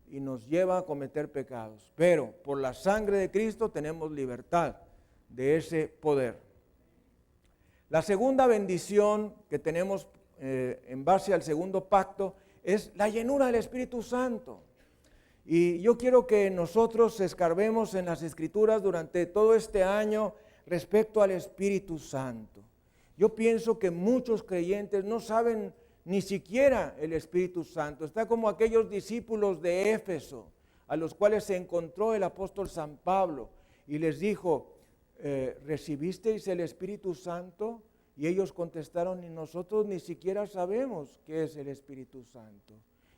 y nos lleva a cometer pecados. Pero por la sangre de Cristo tenemos libertad de ese poder. La segunda bendición que tenemos en base al segundo pacto es la llenura del Espíritu Santo. Y yo quiero que nosotros escarbemos en las Escrituras durante todo este año respecto al Espíritu Santo. Yo pienso que muchos creyentes no saben ni siquiera el Espíritu Santo. Está como aquellos discípulos de Éfeso, a los cuales se encontró el apóstol San Pablo y les dijo, ¿recibisteis el Espíritu Santo? Y ellos contestaron, y nosotros ni siquiera sabemos qué es el Espíritu Santo.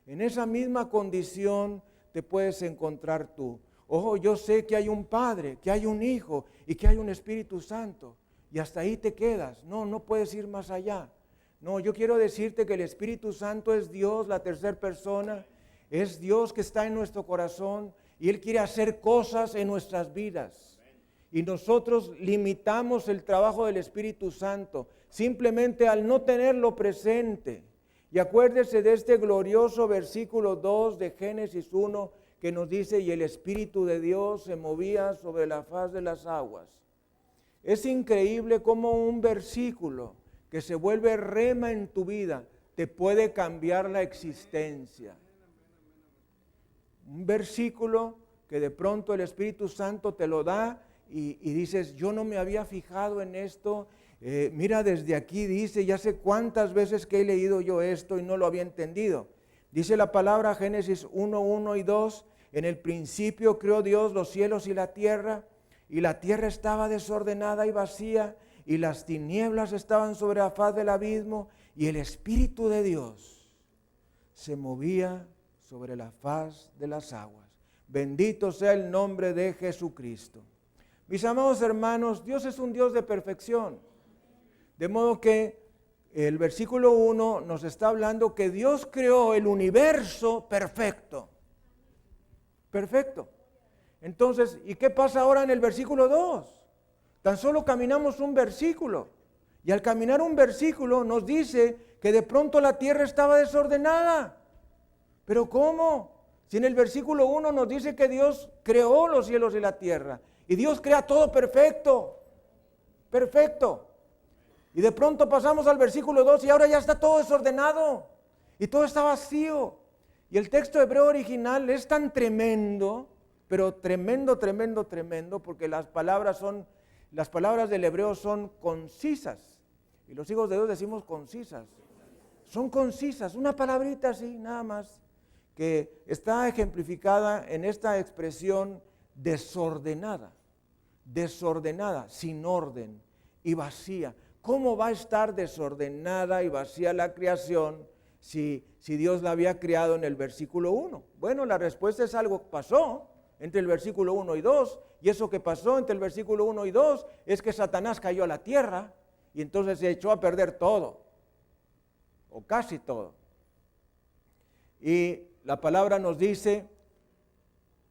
En esa misma condición te puedes encontrar tú. Ojo, yo sé que hay un Padre, que hay un Hijo y que hay un Espíritu Santo. Y hasta ahí te quedas. No puedes ir más allá. No, yo quiero decirte que el Espíritu Santo es Dios, la tercera persona. Es Dios que está en nuestro corazón y Él quiere hacer cosas en nuestras vidas. Y nosotros limitamos el trabajo del Espíritu Santo simplemente al no tenerlo presente. Y acuérdese de este glorioso versículo 2 de Génesis 1 que nos dice, y el Espíritu de Dios se movía sobre la faz de las aguas. Es increíble cómo un versículo que se vuelve rema en tu vida te puede cambiar la existencia. Un versículo que de pronto el Espíritu Santo te lo da y dices, yo no me había fijado en esto. Mira, desde aquí dice, ya sé cuántas veces que he leído yo esto y no lo había entendido. Dice la palabra Génesis 1, 1 y 2, en el principio creó Dios los cielos y la tierra estaba desordenada y vacía, y las tinieblas estaban sobre la faz del abismo, y el Espíritu de Dios se movía sobre la faz de las aguas. Bendito sea el nombre de Jesucristo. Mis amados hermanos, Dios es un Dios de perfección. De modo que el versículo 1 nos está hablando que Dios creó el universo perfecto. Perfecto. Entonces, ¿y qué pasa ahora en el versículo 2? Tan solo caminamos un versículo. Y al caminar un versículo nos dice que de pronto la tierra estaba desordenada. ¿Pero cómo? Si en el versículo 1 nos dice que Dios creó los cielos y la tierra. Y Dios crea todo perfecto. Perfecto. Y de pronto pasamos al versículo 2 y ahora ya está todo desordenado. Y todo está vacío. Y el texto hebreo original es tan tremendo, pero tremendo, porque las palabras del hebreo son concisas. Y los hijos de Dios decimos concisas. Son concisas, una palabrita así, nada más, que está ejemplificada en esta expresión desordenada, sin orden y vacía. ¿Cómo va a estar desordenada y vacía la creación si Dios la había creado en el versículo 1? Bueno, la respuesta es algo que pasó entre el versículo 1 y 2, y eso que pasó entre el versículo 1 y 2 es que Satanás cayó a la tierra y entonces se echó a perder todo, o casi todo. Y la palabra nos dice,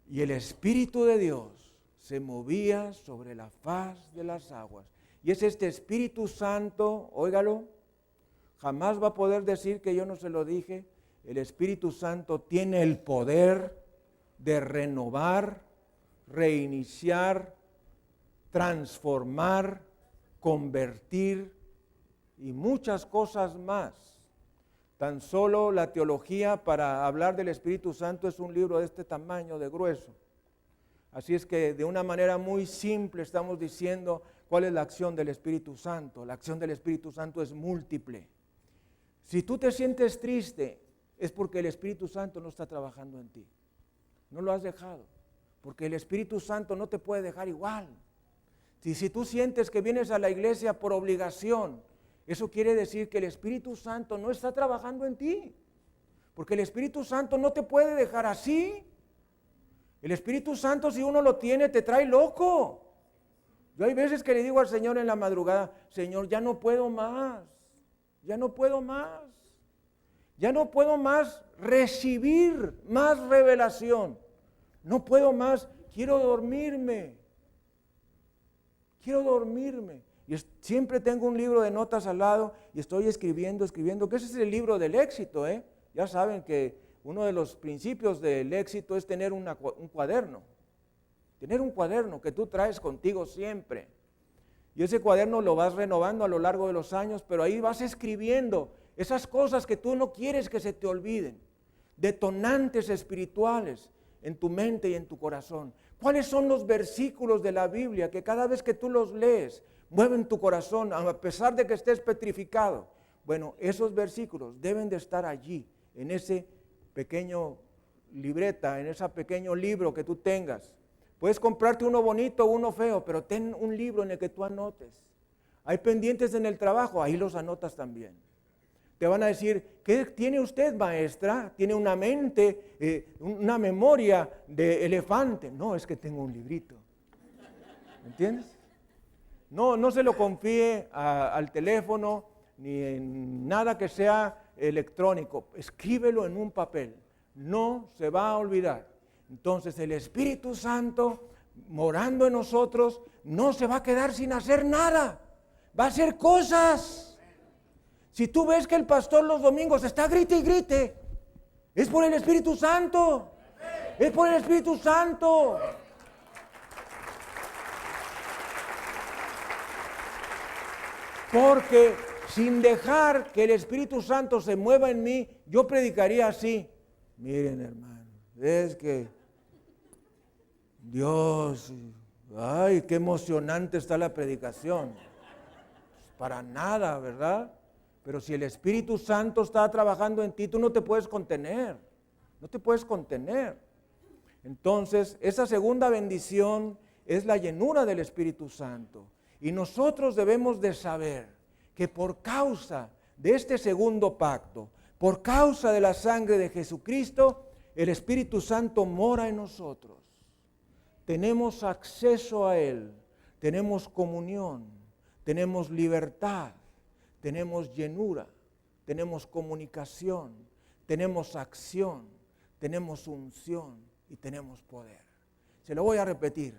y el Espíritu de Dios se movía sobre la faz de las aguas. Y es este Espíritu Santo, óigalo, jamás va a poder decir que yo no se lo dije. El Espíritu Santo tiene el poder de renovar, reiniciar, transformar, convertir y muchas cosas más. Tan solo la teología para hablar del Espíritu Santo es un libro de este tamaño, de grueso. Así es que de una manera muy simple estamos diciendo cuál es la acción del Espíritu Santo. La acción del Espíritu Santo es múltiple. Si tú te sientes triste, es porque el Espíritu Santo no está trabajando en ti. No lo has dejado, porque el Espíritu Santo no te puede dejar igual. Si tú sientes que vienes a la iglesia por obligación, eso quiere decir que el Espíritu Santo no está trabajando en ti, porque el Espíritu Santo no te puede dejar así. El Espíritu Santo, si uno lo tiene, te trae loco. Yo hay veces que le digo al Señor en la madrugada, Señor, ya no puedo más, ya no puedo más. Ya no puedo más recibir más revelación. No puedo más, quiero dormirme. Y siempre tengo un libro de notas al lado y estoy escribiendo, que ese es el libro del éxito, ¿eh? Ya saben que uno de los principios del éxito es tener un cuaderno. Tener un cuaderno que tú traes contigo siempre. Y ese cuaderno lo vas renovando a lo largo de los años, pero ahí vas escribiendo esas cosas que tú no quieres que se te olviden. Detonantes espirituales en tu mente y en tu corazón. ¿Cuáles son los versículos de la Biblia que cada vez que tú los lees mueven tu corazón a pesar de que estés petrificado? Bueno, esos versículos deben de estar allí, en ese pequeño libreta, en ese pequeño libro que tú tengas. Puedes comprarte uno bonito o uno feo, pero ten un libro en el que tú anotes. Hay pendientes en el trabajo, ahí los anotas también. Te van a decir, ¿qué tiene usted, maestra? ¿Tiene una mente, una memoria de elefante? No, es que tengo un librito. ¿Entiendes? No se lo confíe al teléfono ni en nada que sea electrónico. Escríbelo en un papel. No se va a olvidar. Entonces el Espíritu Santo, morando en nosotros, no se va a quedar sin hacer nada. Va a hacer cosas. Si tú ves que el pastor los domingos está grite y grite, es por el Espíritu Santo. Es por el Espíritu Santo. Porque sin dejar que el Espíritu Santo se mueva en mí, yo predicaría así. Miren, hermano, es que Dios, ay, qué emocionante está la predicación. Para nada, ¿verdad? Pero si el Espíritu Santo está trabajando en ti, tú no te puedes contener. No te puedes contener. Entonces, esa segunda bendición es la llenura del Espíritu Santo. Y nosotros debemos de saber que por causa de este segundo pacto, por causa de la sangre de Jesucristo, el Espíritu Santo mora en nosotros. Tenemos acceso a Él, tenemos comunión, tenemos libertad, tenemos llenura, tenemos comunicación, tenemos acción, tenemos unción y tenemos poder. Se lo voy a repetir.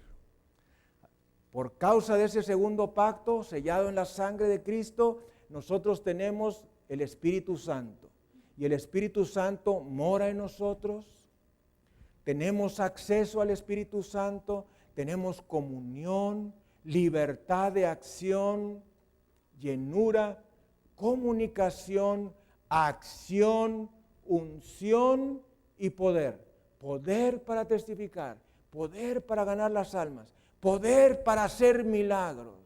Por causa de ese segundo pacto, sellado en la sangre de Cristo, nosotros tenemos el Espíritu Santo. Y el Espíritu Santo mora en nosotros. Tenemos acceso al Espíritu Santo, tenemos comunión, libertad de acción, llenura, comunicación, acción, unción y poder. Poder para testificar, poder para ganar las almas, poder para hacer milagros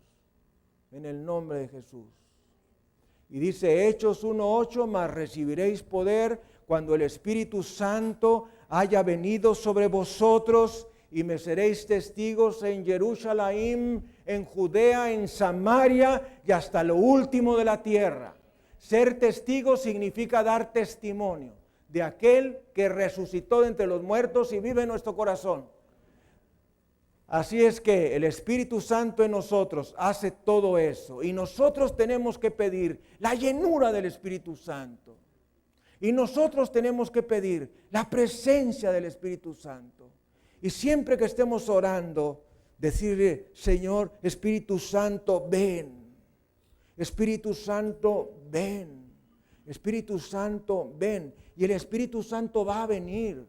en el nombre de Jesús. Y dice Hechos 1:8, mas recibiréis poder cuando el Espíritu Santo haya venido sobre vosotros y me seréis testigos en Jerusalén, en Judea, en Samaria y hasta lo último de la tierra. Ser testigo significa dar testimonio de aquel que resucitó de entre los muertos y vive en nuestro corazón. Así es que el Espíritu Santo en nosotros hace todo eso y nosotros tenemos que pedir la llenura del Espíritu Santo. Y nosotros tenemos que pedir la presencia del Espíritu Santo. Y siempre que estemos orando, decirle, Señor, Espíritu Santo, ven. Espíritu Santo, ven. Espíritu Santo, ven. Y el Espíritu Santo va a venir.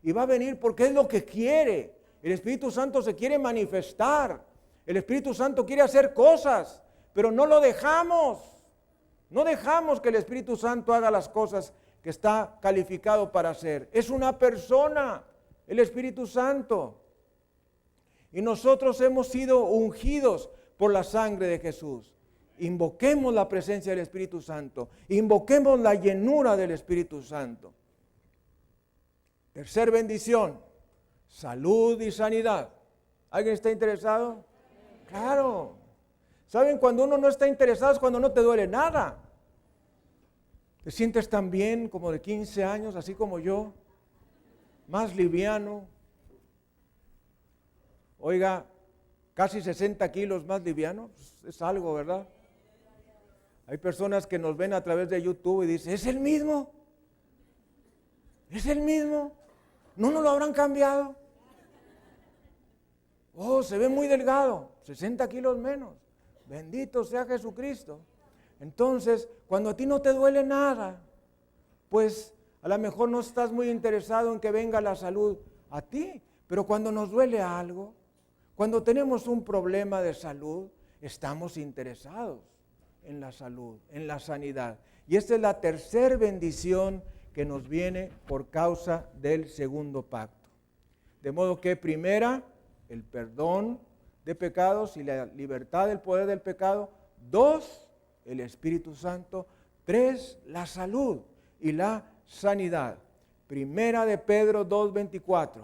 Y va a venir porque es lo que quiere. El Espíritu Santo se quiere manifestar. El Espíritu Santo quiere hacer cosas, pero no lo dejamos. No dejamos que el Espíritu Santo haga las cosas que está calificado para hacer. Es una persona, el Espíritu Santo. Y nosotros hemos sido ungidos por la sangre de Jesús. Invoquemos la presencia del Espíritu Santo. Invoquemos la llenura del Espíritu Santo. Tercer bendición, salud y sanidad. ¿Alguien está interesado? Claro. ¿Saben? Cuando uno no está interesado es cuando no te duele nada. Te sientes tan bien como de 15 años, así como yo, más liviano. Oiga, casi 60 kilos más liviano, pues es algo, ¿verdad? Hay personas que nos ven a través de YouTube y dicen, ¿es el mismo? ¿Es el mismo? ¿No nos lo habrán cambiado? Oh, se ve muy delgado, 60 kilos menos. Bendito sea Jesucristo. Entonces, cuando a ti no te duele nada, pues a lo mejor no estás muy interesado en que venga la salud a ti, pero cuando nos duele algo, cuando tenemos un problema de salud, estamos interesados en la salud, en la sanidad. Y esta es la tercera bendición que nos viene por causa del segundo pacto. De modo que primera, el perdón de pecados y la libertad del poder del pecado. 2, el Espíritu Santo. 3, la salud y la sanidad. Primera de Pedro 2:24.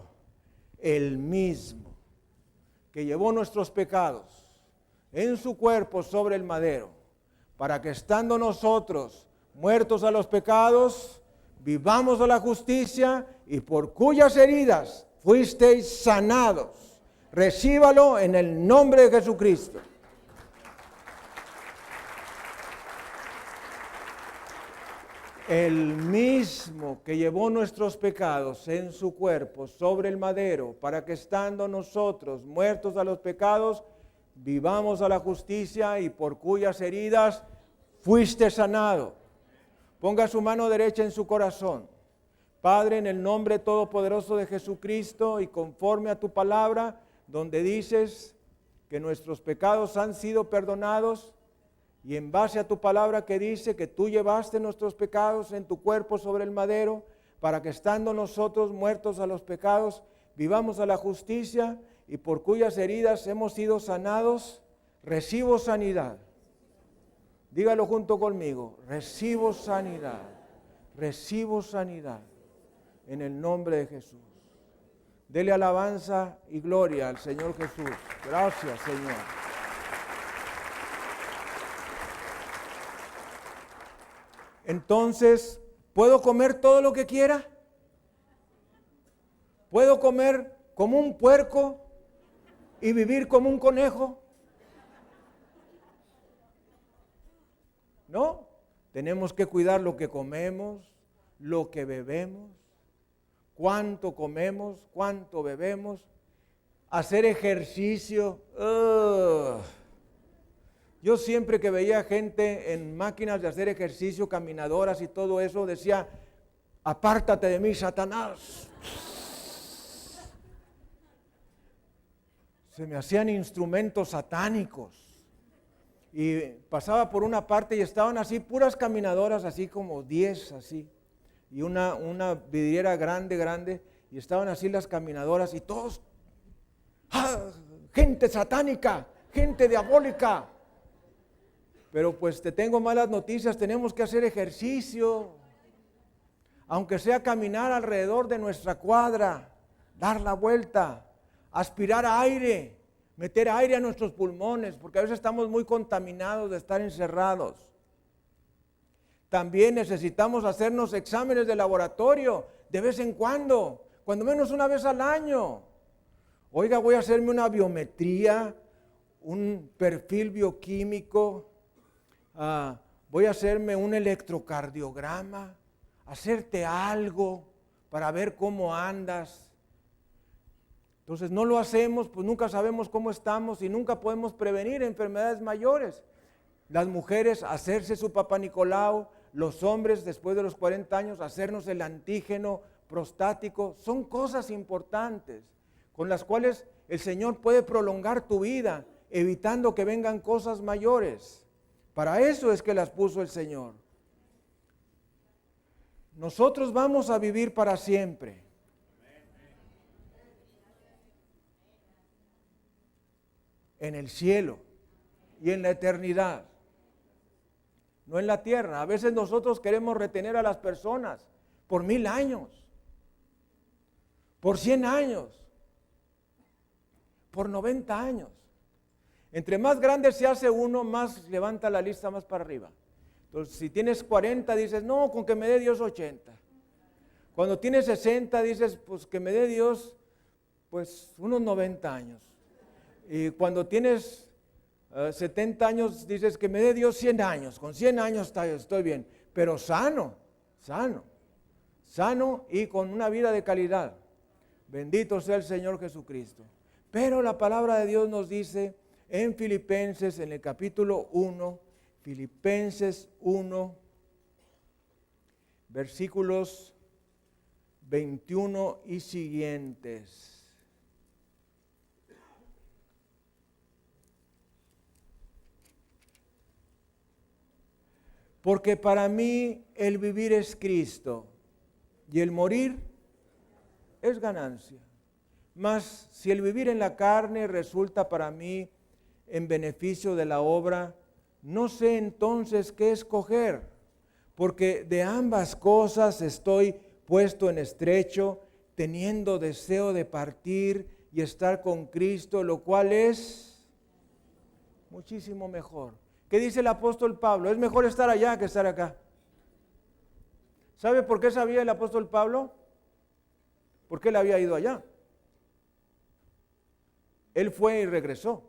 El mismo que llevó nuestros pecados en su cuerpo sobre el madero, para que estando nosotros muertos a los pecados, vivamos a la justicia, y por cuyas heridas fuisteis sanados. Recíbalo en el nombre de Jesucristo. El mismo que llevó nuestros pecados en su cuerpo sobre el madero, para que estando nosotros muertos a los pecados, vivamos a la justicia, y por cuyas heridas fuiste sanado. Ponga su mano derecha en su corazón. Padre, en el nombre todopoderoso de Jesucristo, y conforme a tu palabra, donde dices que nuestros pecados han sido perdonados, y en base a tu palabra que dice que tú llevaste nuestros pecados en tu cuerpo sobre el madero, para que estando nosotros muertos a los pecados, vivamos a la justicia, y por cuyas heridas hemos sido sanados, recibo sanidad. Dígalo junto conmigo: recibo sanidad, recibo sanidad, en el nombre de Jesús. Dele alabanza y gloria al Señor Jesús. Gracias, Señor. Entonces, ¿puedo comer todo lo que quiera? ¿Puedo comer como un puerco y vivir como un conejo? No, tenemos que cuidar lo que comemos, lo que bebemos, cuánto comemos, cuánto bebemos, hacer ejercicio. Yo siempre que veía gente en máquinas de hacer ejercicio, caminadoras y todo eso, decía: apártate de mí, Satanás. Se me hacían instrumentos satánicos. Y pasaba por una parte y estaban así, puras caminadoras, así como 10, así. Y una vidriera grande, y estaban así las caminadoras, y todos, gente satánica, gente diabólica. Pero pues te tengo malas noticias, tenemos que hacer ejercicio, aunque sea caminar alrededor de nuestra cuadra, dar la vuelta, aspirar aire, meter aire a nuestros pulmones, porque a veces estamos muy contaminados de estar encerrados. También necesitamos hacernos exámenes de laboratorio de vez en cuando menos una vez al año. Oiga, voy a hacerme una biometría, un perfil bioquímico, voy a hacerme un electrocardiograma, hacerte algo para ver cómo andas. Entonces no lo hacemos, pues nunca sabemos cómo estamos y nunca podemos prevenir enfermedades mayores. Las mujeres hacerse su Papá Nicolau, los hombres después de los 40 años hacernos el antígeno prostático. Son cosas importantes con las cuales el Señor puede prolongar tu vida, evitando que vengan cosas mayores. Para eso es que las puso el Señor. Nosotros vamos a vivir para siempre. En el cielo y en la eternidad, no en la tierra. A veces nosotros queremos retener a las personas por 1000 años, por 100 años, por 90 años. Entre más grande se hace uno, más levanta la lista más para arriba. Entonces, si tienes 40, dices, no, con que me dé Dios 80. Cuando tienes 60, dices, pues que me dé Dios, pues unos 90 años. Y cuando tienes 70 años, dices que me dé Dios 100 años. Con 100 años estoy bien, pero sano y con una vida de calidad. Bendito sea el Señor Jesucristo. Pero la palabra de Dios nos dice en Filipenses, en el capítulo 1, Filipenses 1, versículos 21 y siguientes. Porque para mí el vivir es Cristo y el morir es ganancia. Mas si el vivir en la carne resulta para mí en beneficio de la obra, no sé entonces qué escoger, porque de ambas cosas estoy puesto en estrecho, teniendo deseo de partir y estar con Cristo, lo cual es muchísimo mejor. ¿Qué dice el apóstol Pablo? Es mejor estar allá que estar acá. ¿Sabe por qué sabía el apóstol Pablo? Porque él había ido allá. Él fue y regresó.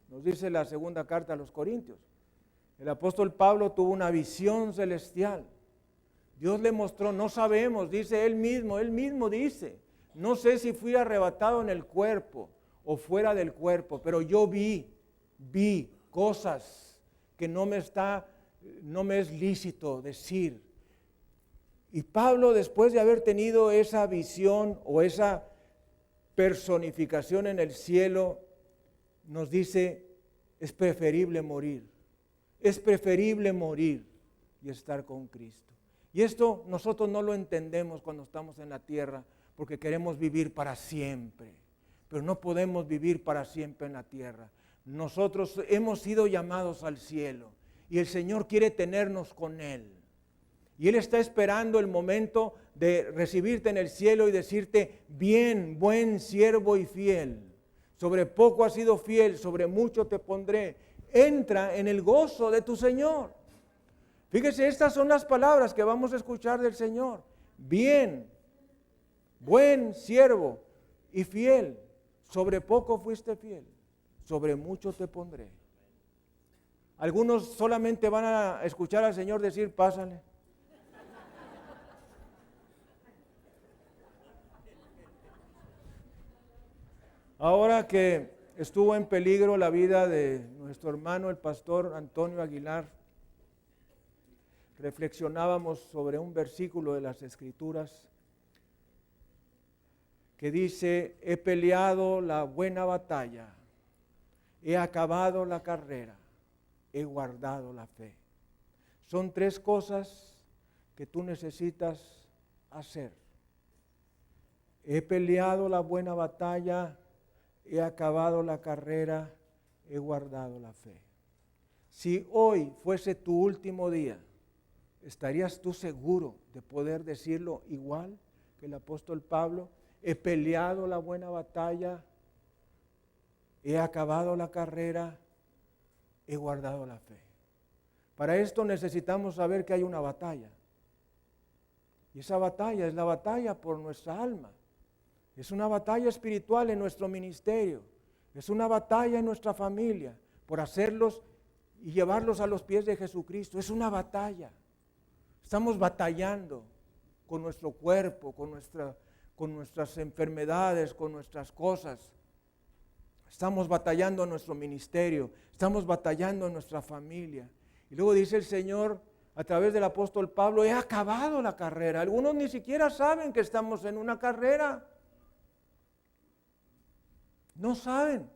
Nos dice la segunda carta a los Corintios. El apóstol Pablo tuvo una visión celestial. Dios le mostró, no sabemos, dice él mismo dice, no sé si fui arrebatado en el cuerpo o fuera del cuerpo, pero yo vi cosas que no me es lícito decir. Y Pablo, después de haber tenido esa visión o esa personificación en el cielo, nos dice, es preferible morir. Es preferible morir y estar con Cristo. Y esto nosotros no lo entendemos cuando estamos en la tierra, porque queremos vivir para siempre. Pero no podemos vivir para siempre en la tierra. Nosotros hemos sido llamados al cielo y el Señor quiere tenernos con Él. Y Él está esperando el momento de recibirte en el cielo y decirte, bien, buen siervo y fiel. Sobre poco has sido fiel, sobre mucho te pondré. Entra en el gozo de tu Señor. Fíjese, estas son las palabras que vamos a escuchar del Señor. Bien, buen siervo y fiel. Sobre poco fuiste fiel, sobre mucho te pondré. Algunos solamente van a escuchar al Señor decir, pásale. Ahora que estuvo en peligro la vida de nuestro hermano, el pastor Antonio Aguilar, reflexionábamos sobre un versículo de las Escrituras que dice, he peleado la buena batalla, he acabado la carrera, he guardado la fe. Son tres cosas que tú necesitas hacer. He peleado la buena batalla, he acabado la carrera, he guardado la fe. Si hoy fuese tu último día, ¿estarías tú seguro de poder decirlo igual que el apóstol Pablo? He peleado la buena batalla, he acabado la carrera, he guardado la fe. Para esto necesitamos saber que hay una batalla. Y esa batalla es la batalla por nuestra alma. Es una batalla espiritual en nuestro ministerio. Es una batalla en nuestra familia por hacerlos y llevarlos a los pies de Jesucristo. Es una batalla. Estamos batallando con nuestro cuerpo, con nuestras enfermedades, con nuestras cosas. Estamos batallando en nuestro ministerio, estamos batallando en nuestra familia. Y luego dice el Señor a través del apóstol Pablo, he acabado la carrera. Algunos ni siquiera saben que estamos en una carrera. No saben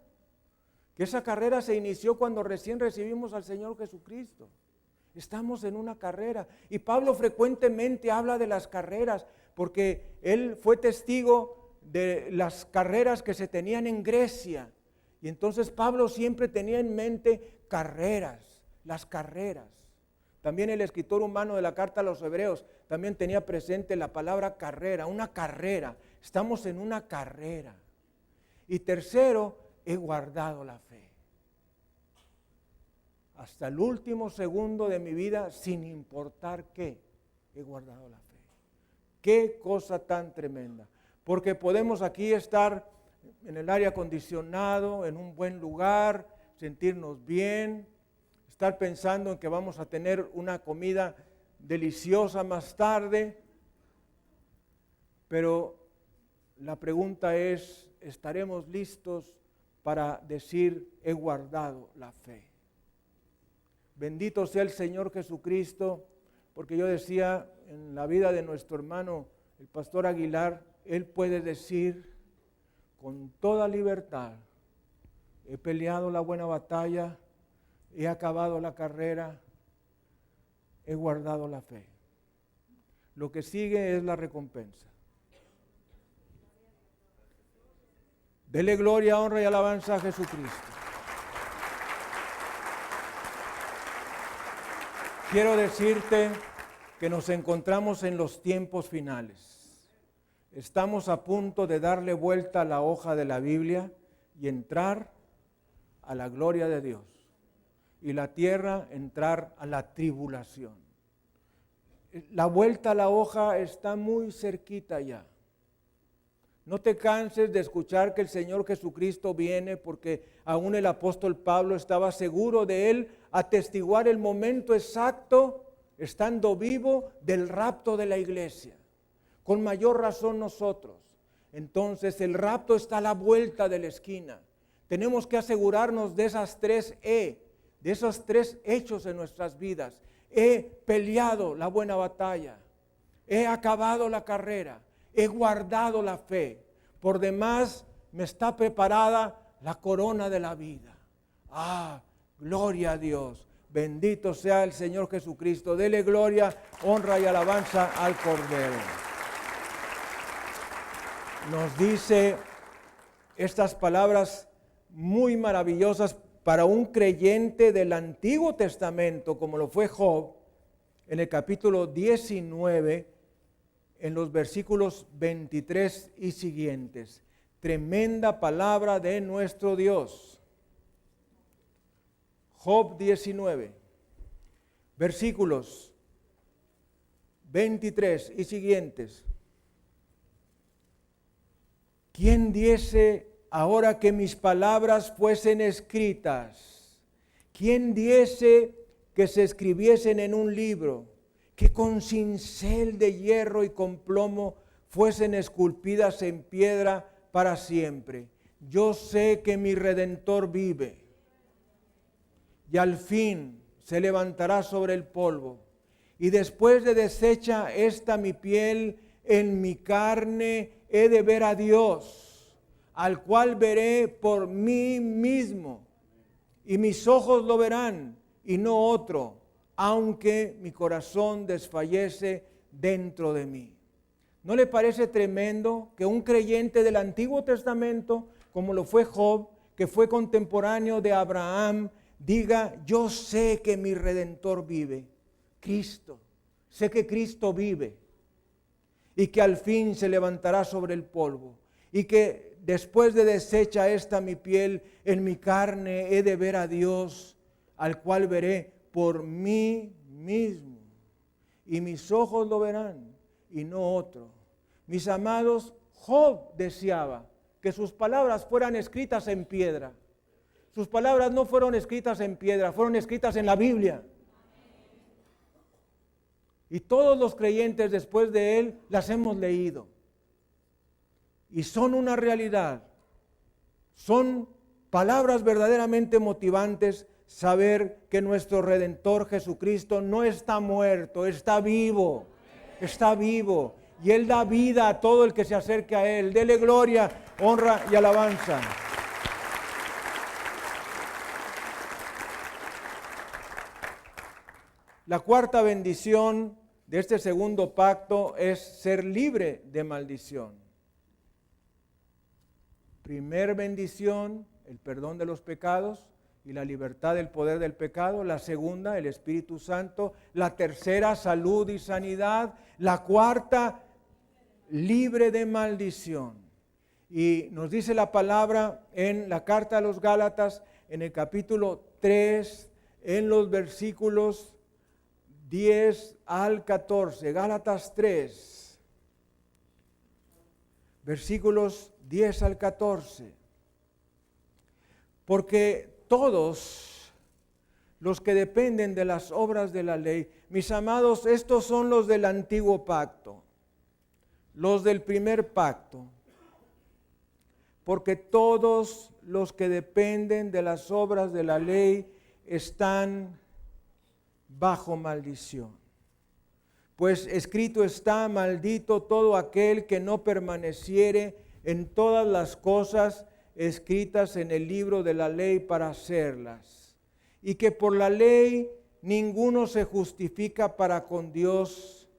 que esa carrera se inició cuando recién recibimos al Señor Jesucristo. Estamos en una carrera. Y Pablo frecuentemente habla de las carreras porque él fue testigo de las carreras que se tenían en Grecia. Y entonces Pablo siempre tenía en mente carreras, las carreras. También el escritor humano de la carta a los Hebreos también tenía presente la palabra carrera, una carrera. Estamos en una carrera. Y tercero, he guardado la fe. Hasta el último segundo de mi vida, sin importar qué, he guardado la fe. Qué cosa tan tremenda. Porque podemos aquí estar en el aire acondicionado, en un buen lugar, sentirnos bien, estar pensando en que vamos a tener una comida deliciosa más tarde. Pero la pregunta es, ¿estaremos listos para decir, he guardado la fe. Bendito sea el Señor Jesucristo, porque yo decía en la vida de nuestro hermano, el pastor Aguilar, él puede decir con toda libertad, he peleado la buena batalla, he acabado la carrera, he guardado la fe. Lo que sigue es la recompensa. Dele gloria, honra y alabanza a Jesucristo. Quiero decirte que nos encontramos en los tiempos finales. Estamos a punto de darle vuelta a la hoja de la Biblia y entrar a la gloria de Dios. Y la tierra entrar a la tribulación. La vuelta a la hoja está muy cerquita ya. No te canses de escuchar que el Señor Jesucristo viene, porque aún el apóstol Pablo estaba seguro de él atestiguar el momento exacto, estando vivo, del rapto de la iglesia. Con mayor razón nosotros. Entonces el rapto está a la vuelta de la esquina. Tenemos que asegurarnos de esas 3 E, de esos 3 hechos en nuestras vidas. He peleado la buena batalla, he acabado la carrera, he guardado la fe. Por demás me está preparada la corona de la vida. Ah, gloria a Dios. Bendito sea el Señor Jesucristo. Dele gloria, honra y alabanza al Cordero. Nos dice estas palabras muy maravillosas para un creyente del Antiguo Testamento, como lo fue Job, en el capítulo 19, en los versículos 23 y siguientes. Tremenda palabra de nuestro Dios. Job 19, versículos 23 y siguientes. ¿Quién diese ahora que mis palabras fuesen escritas? ¿Quién diese que se escribiesen en un libro, que con cincel de hierro y con plomo fuesen esculpidas en piedra para siempre? Yo sé que mi Redentor vive, y al fin se levantará sobre el polvo. Y después de deshecha esta mi piel, en mi carne he de ver a Dios, al cual veré por mí mismo, y mis ojos lo verán, y no otro, aunque mi corazón desfallece dentro de mí. ¿No le parece tremendo que un creyente del Antiguo Testamento, como lo fue Job, que fue contemporáneo de Abraham, diga, yo sé que mi Redentor vive, Cristo, sé que Cristo vive, y que al fin se levantará sobre el polvo, y que después de deshecha esta mi piel, en mi carne he de ver a Dios, al cual veré por mí mismo, y mis ojos lo verán, y no otro. Mis amados, Job deseaba que sus palabras fueran escritas en piedra. Sus palabras no fueron escritas en piedra, fueron escritas en la Biblia. Y todos los creyentes después de él las hemos leído. Y son una realidad. Son palabras verdaderamente motivantes, saber que nuestro Redentor Jesucristo no está muerto, está vivo. Está vivo. Y Él da vida a todo el que se acerque a Él. Dele gloria, honra y alabanza. La cuarta bendición de este segundo pacto es ser libre de maldición. Primer bendición, el perdón de los pecados y la libertad del poder del pecado. La segunda, el Espíritu Santo. La tercera, salud y sanidad. La cuarta, libre de maldición. Y nos dice la palabra en la carta a los Gálatas, en el capítulo 3, en los versículos 10 al 14. Gálatas 3, versículos 10 al 14. Porque todos los que dependen de las obras de la ley, mis amados, estos son los del antiguo pacto, los del primer pacto. porque todos los que dependen de las obras de la ley están bajo maldición. Pues escrito está: maldito todo aquel que no permaneciere en todas las cosas escritas en el libro de la ley para hacerlas. Y que por la ley ninguno se justifica para con Dios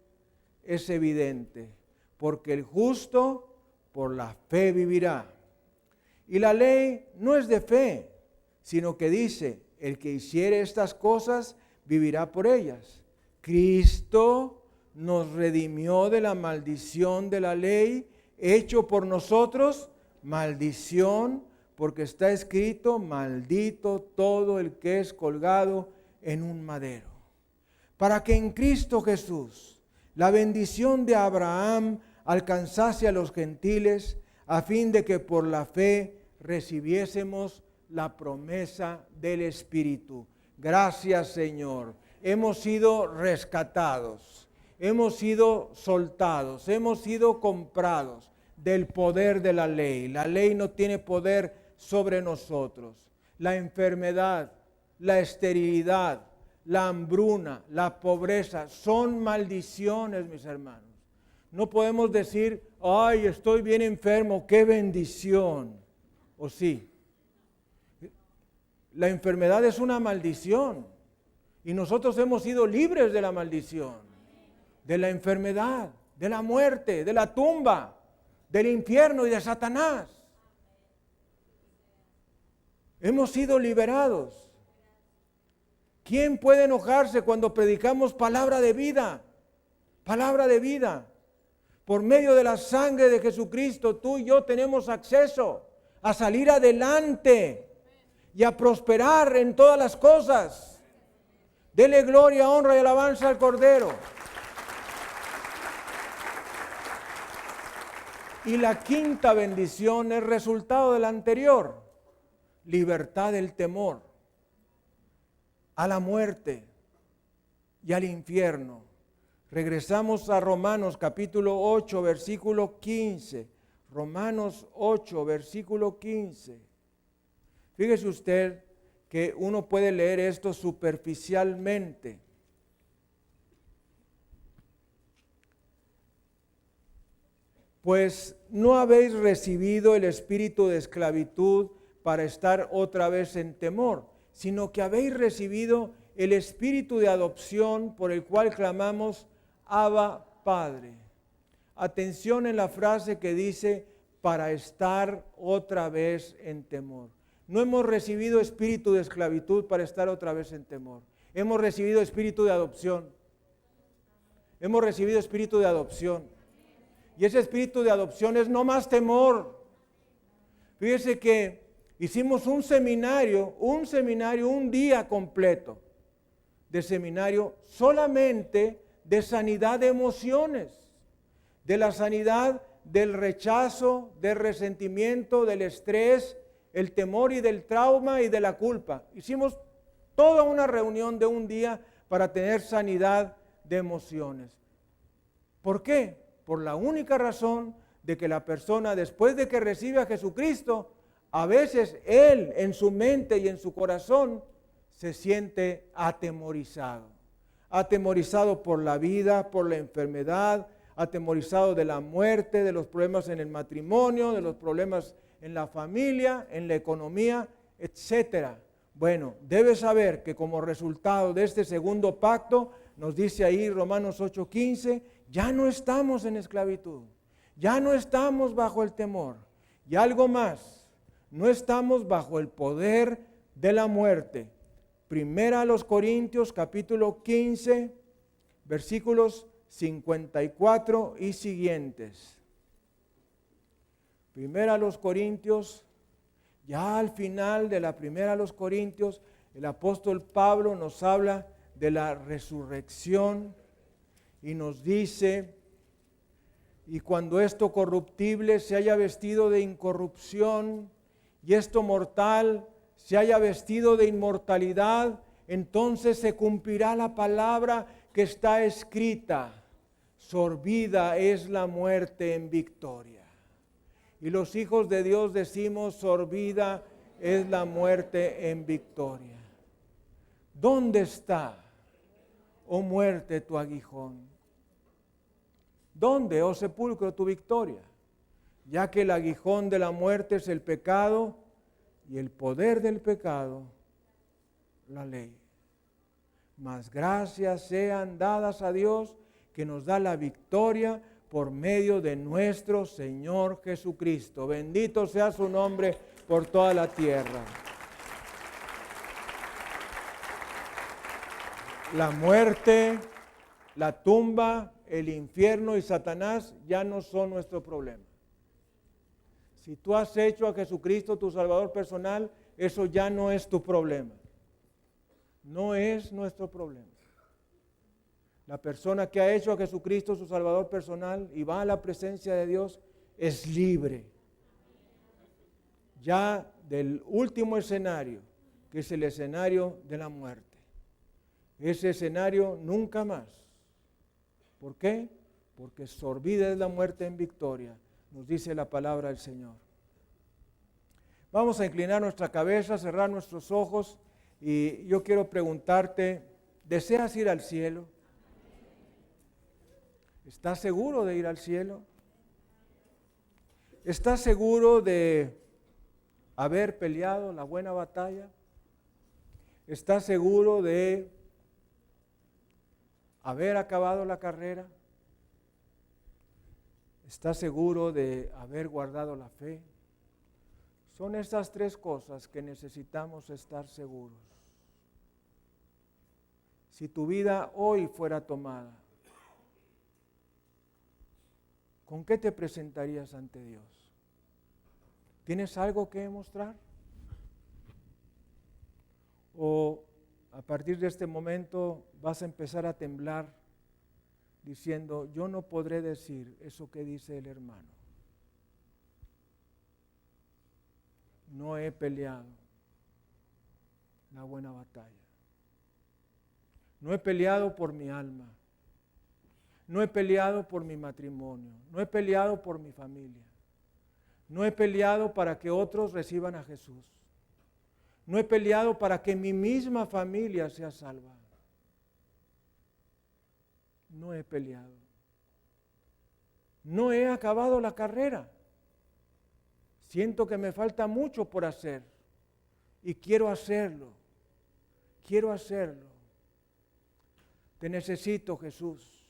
es evidente, porque el justo por la fe vivirá. Y la ley no es de fe, sino que dice: el que hiciere estas cosas vivirá por ellas. Cristo nos redimió de la maldición de la ley, hecho por nosotros maldición, porque está escrito: maldito todo el que es colgado en un madero. Para que en Cristo Jesús la bendición de Abraham alcanzase a los gentiles, a fin de que por la fe recibiésemos la promesa del Espíritu. Gracias, Señor. Hemos sido rescatados, hemos sido soltados, hemos sido comprados del poder de la ley. La ley no tiene poder sobre nosotros. La enfermedad, la esterilidad, la hambruna, la pobreza son maldiciones, mis hermanos. No podemos decir: ay, estoy bien enfermo, qué bendición. ¿O sí? La enfermedad es una maldición y nosotros hemos sido libres de la maldición, de la enfermedad, de la muerte, de la tumba, del infierno y de Satanás. Hemos sido liberados. ¿Quién puede enojarse cuando predicamos palabra de vida? Palabra de vida. Por medio de la sangre de Jesucristo, tú y yo tenemos acceso a salir adelante y a prosperar en todas las cosas. Dele gloria, honra y alabanza al Cordero. Y la quinta bendición es resultado de la anterior: libertad del temor a la muerte y al infierno. Regresamos a Romanos capítulo 8, versículo 15. Romanos 8, versículo 15. Fíjese usted que uno puede leer esto superficialmente. Pues no habéis recibido el espíritu de esclavitud para estar otra vez en temor, sino que habéis recibido el espíritu de adopción por el cual clamamos: Abba, Padre. Atención en la frase que dice: para estar otra vez en temor. No hemos recibido espíritu de esclavitud para estar otra vez en temor. Hemos recibido espíritu de adopción. Hemos recibido espíritu de adopción. Y ese espíritu de adopción es no más temor. Fíjese que hicimos un seminario, un día completo de seminario solamente de sanidad de emociones, de la sanidad del rechazo, del resentimiento, del estrés, el temor y del trauma y de la culpa. Hicimos toda una reunión de un día para tener sanidad de emociones. ¿Por qué? Por la única razón de que la persona, después de que recibe a Jesucristo, a veces él en su mente y en su corazón se siente atemorizado. Atemorizado por la vida, por la enfermedad, atemorizado de la muerte, de los problemas en el matrimonio, de los problemas en la familia, en la economía, etc. Bueno, debes saber que como resultado de este segundo pacto, nos dice ahí Romanos 8:15, ya no estamos en esclavitud, ya no estamos bajo el temor. Y algo más, no estamos bajo el poder de la muerte. Primera a los Corintios capítulo 15, versículos 54 y siguientes. Primera a los Corintios, ya al final de la primera a los Corintios, el apóstol Pablo nos habla de la resurrección y nos dice: y cuando esto corruptible se haya vestido de incorrupción y esto mortal se haya vestido de inmortalidad, entonces se cumplirá la palabra que está escrita: sorbida es la muerte en victoria. Y los hijos de Dios decimos, sorbida es la muerte en victoria. ¿Dónde está, oh muerte, tu aguijón? ¿Dónde, oh sepulcro, tu victoria? Ya que el aguijón de la muerte es el pecado y el poder del pecado, la ley. Mas gracias sean dadas a Dios que nos da la victoria por medio de nuestro Señor Jesucristo. Bendito sea su nombre por toda la tierra. La muerte, la tumba, el infierno y Satanás ya no son nuestro problema. Si tú has hecho a Jesucristo tu Salvador personal, eso ya no es tu problema. No es nuestro problema. La persona que ha hecho a Jesucristo su Salvador personal y va a la presencia de Dios es libre. Ya del último escenario, que es el escenario de la muerte. Ese escenario nunca más. ¿Por qué? Porque sorbida es la muerte en victoria, nos dice la palabra del Señor. Vamos a inclinar nuestra cabeza, cerrar nuestros ojos y yo quiero preguntarte, ¿deseas ir al cielo? ¿Estás seguro de ir al cielo? ¿Estás seguro de haber peleado la buena batalla? ¿Estás seguro de haber acabado la carrera? ¿Estás seguro de haber guardado la fe? Son estas tres cosas que necesitamos estar seguros. Si tu vida hoy fuera tomada, ¿con qué te presentarías ante Dios? ¿Tienes algo que demostrar? ¿O a partir de este momento vas a empezar a temblar diciendo, yo no podré decir eso que dice el hermano? No he peleado la buena batalla. No he peleado por mi alma. No he peleado por mi matrimonio. No he peleado por mi familia. No he peleado para que otros reciban a Jesús. No he peleado para que mi misma familia sea salva. No he peleado. No he acabado la carrera. Siento que me falta mucho por hacer y quiero hacerlo. Quiero hacerlo. Te necesito, Jesús.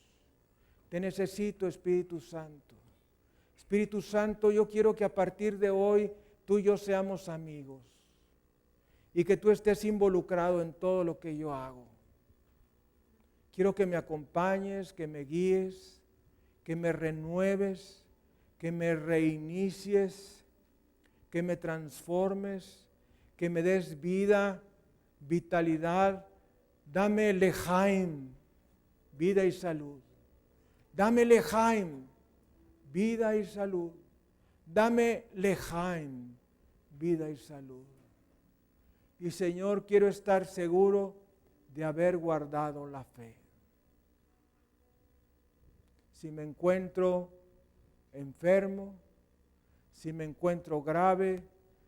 Te necesito, Espíritu Santo. Espíritu Santo, yo quiero que a partir de hoy tú y yo seamos amigos y que tú estés involucrado en todo lo que yo hago. Quiero que me acompañes, que me guíes, que me renueves, que me reinicies, que me transformes, que me des vida, vitalidad. Dame lejaim, vida y salud. Dame lejaim, vida y salud. Dame lejaim, vida y salud. Y Señor, quiero estar seguro de haber guardado la fe. Si me encuentro enfermo, si me encuentro grave,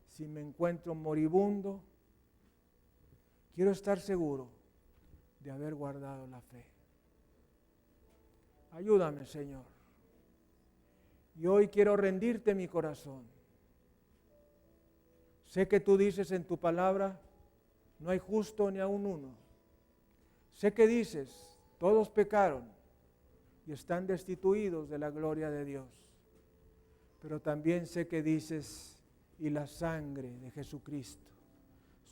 si me encuentro moribundo, quiero estar seguro de haber guardado la fe. Ayúdame, Señor. Y hoy quiero rendirte mi corazón. Sé que tú dices en tu palabra, no hay justo ni aun uno. Sé que dices, todos pecaron y están destituidos de la gloria de Dios. Pero también sé que dices, y la sangre de Jesucristo,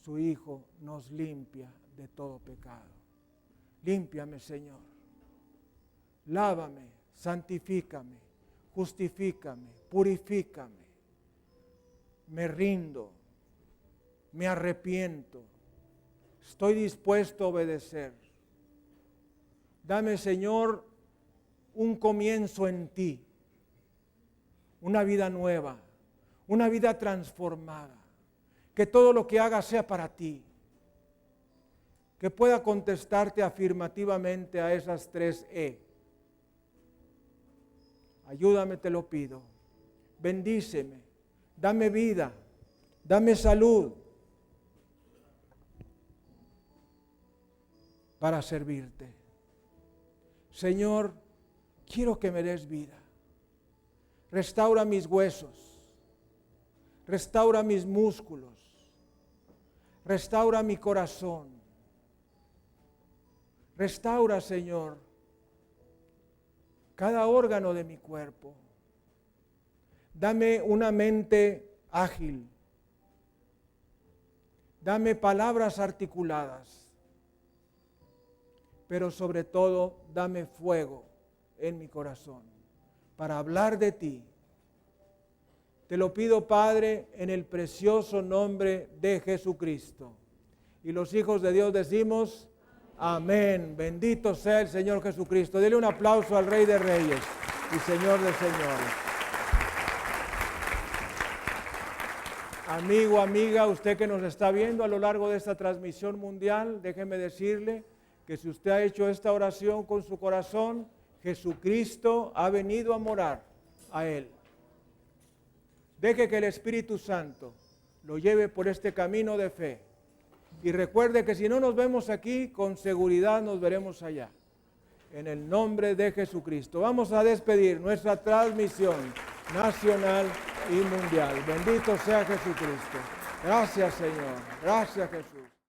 su Hijo, nos limpia de todo pecado. Límpiame, Señor. Lávame, santifícame, justifícame, purifícame. Me rindo, me arrepiento. Estoy dispuesto a obedecer. Dame, Señor, un comienzo en ti. Una vida nueva, una vida transformada. Que todo lo que haga sea para ti. Que pueda contestarte afirmativamente a esas tres E. Ayúdame, te lo pido. bendíceme, dame vida, dame salud para servirte. Señor, quiero que me des vida. Restaura mis huesos, restaura mis músculos, restaura mi corazón. Restaura, Señor, cada órgano de mi cuerpo. Dame una mente ágil. Dame palabras articuladas. Pero sobre todo, dame fuego en mi corazón para hablar de ti. Te lo pido, Padre, en el precioso nombre de Jesucristo. Y los hijos de Dios decimos, amén. Bendito sea el Señor Jesucristo. Dele un aplauso al Rey de Reyes y Señor de Señores. Amigo, amiga, usted que nos está viendo a lo largo de esta transmisión mundial, déjeme decirle que si usted ha hecho esta oración con su corazón, Jesucristo ha venido a morar a Él. Deje que el Espíritu Santo lo lleve por este camino de fe. Y recuerde que si no nos vemos aquí, con seguridad nos veremos allá. En el nombre de Jesucristo. Vamos a despedir nuestra transmisión nacional y mundial. Bendito sea Jesucristo. Gracias, Señor. Gracias, Jesús.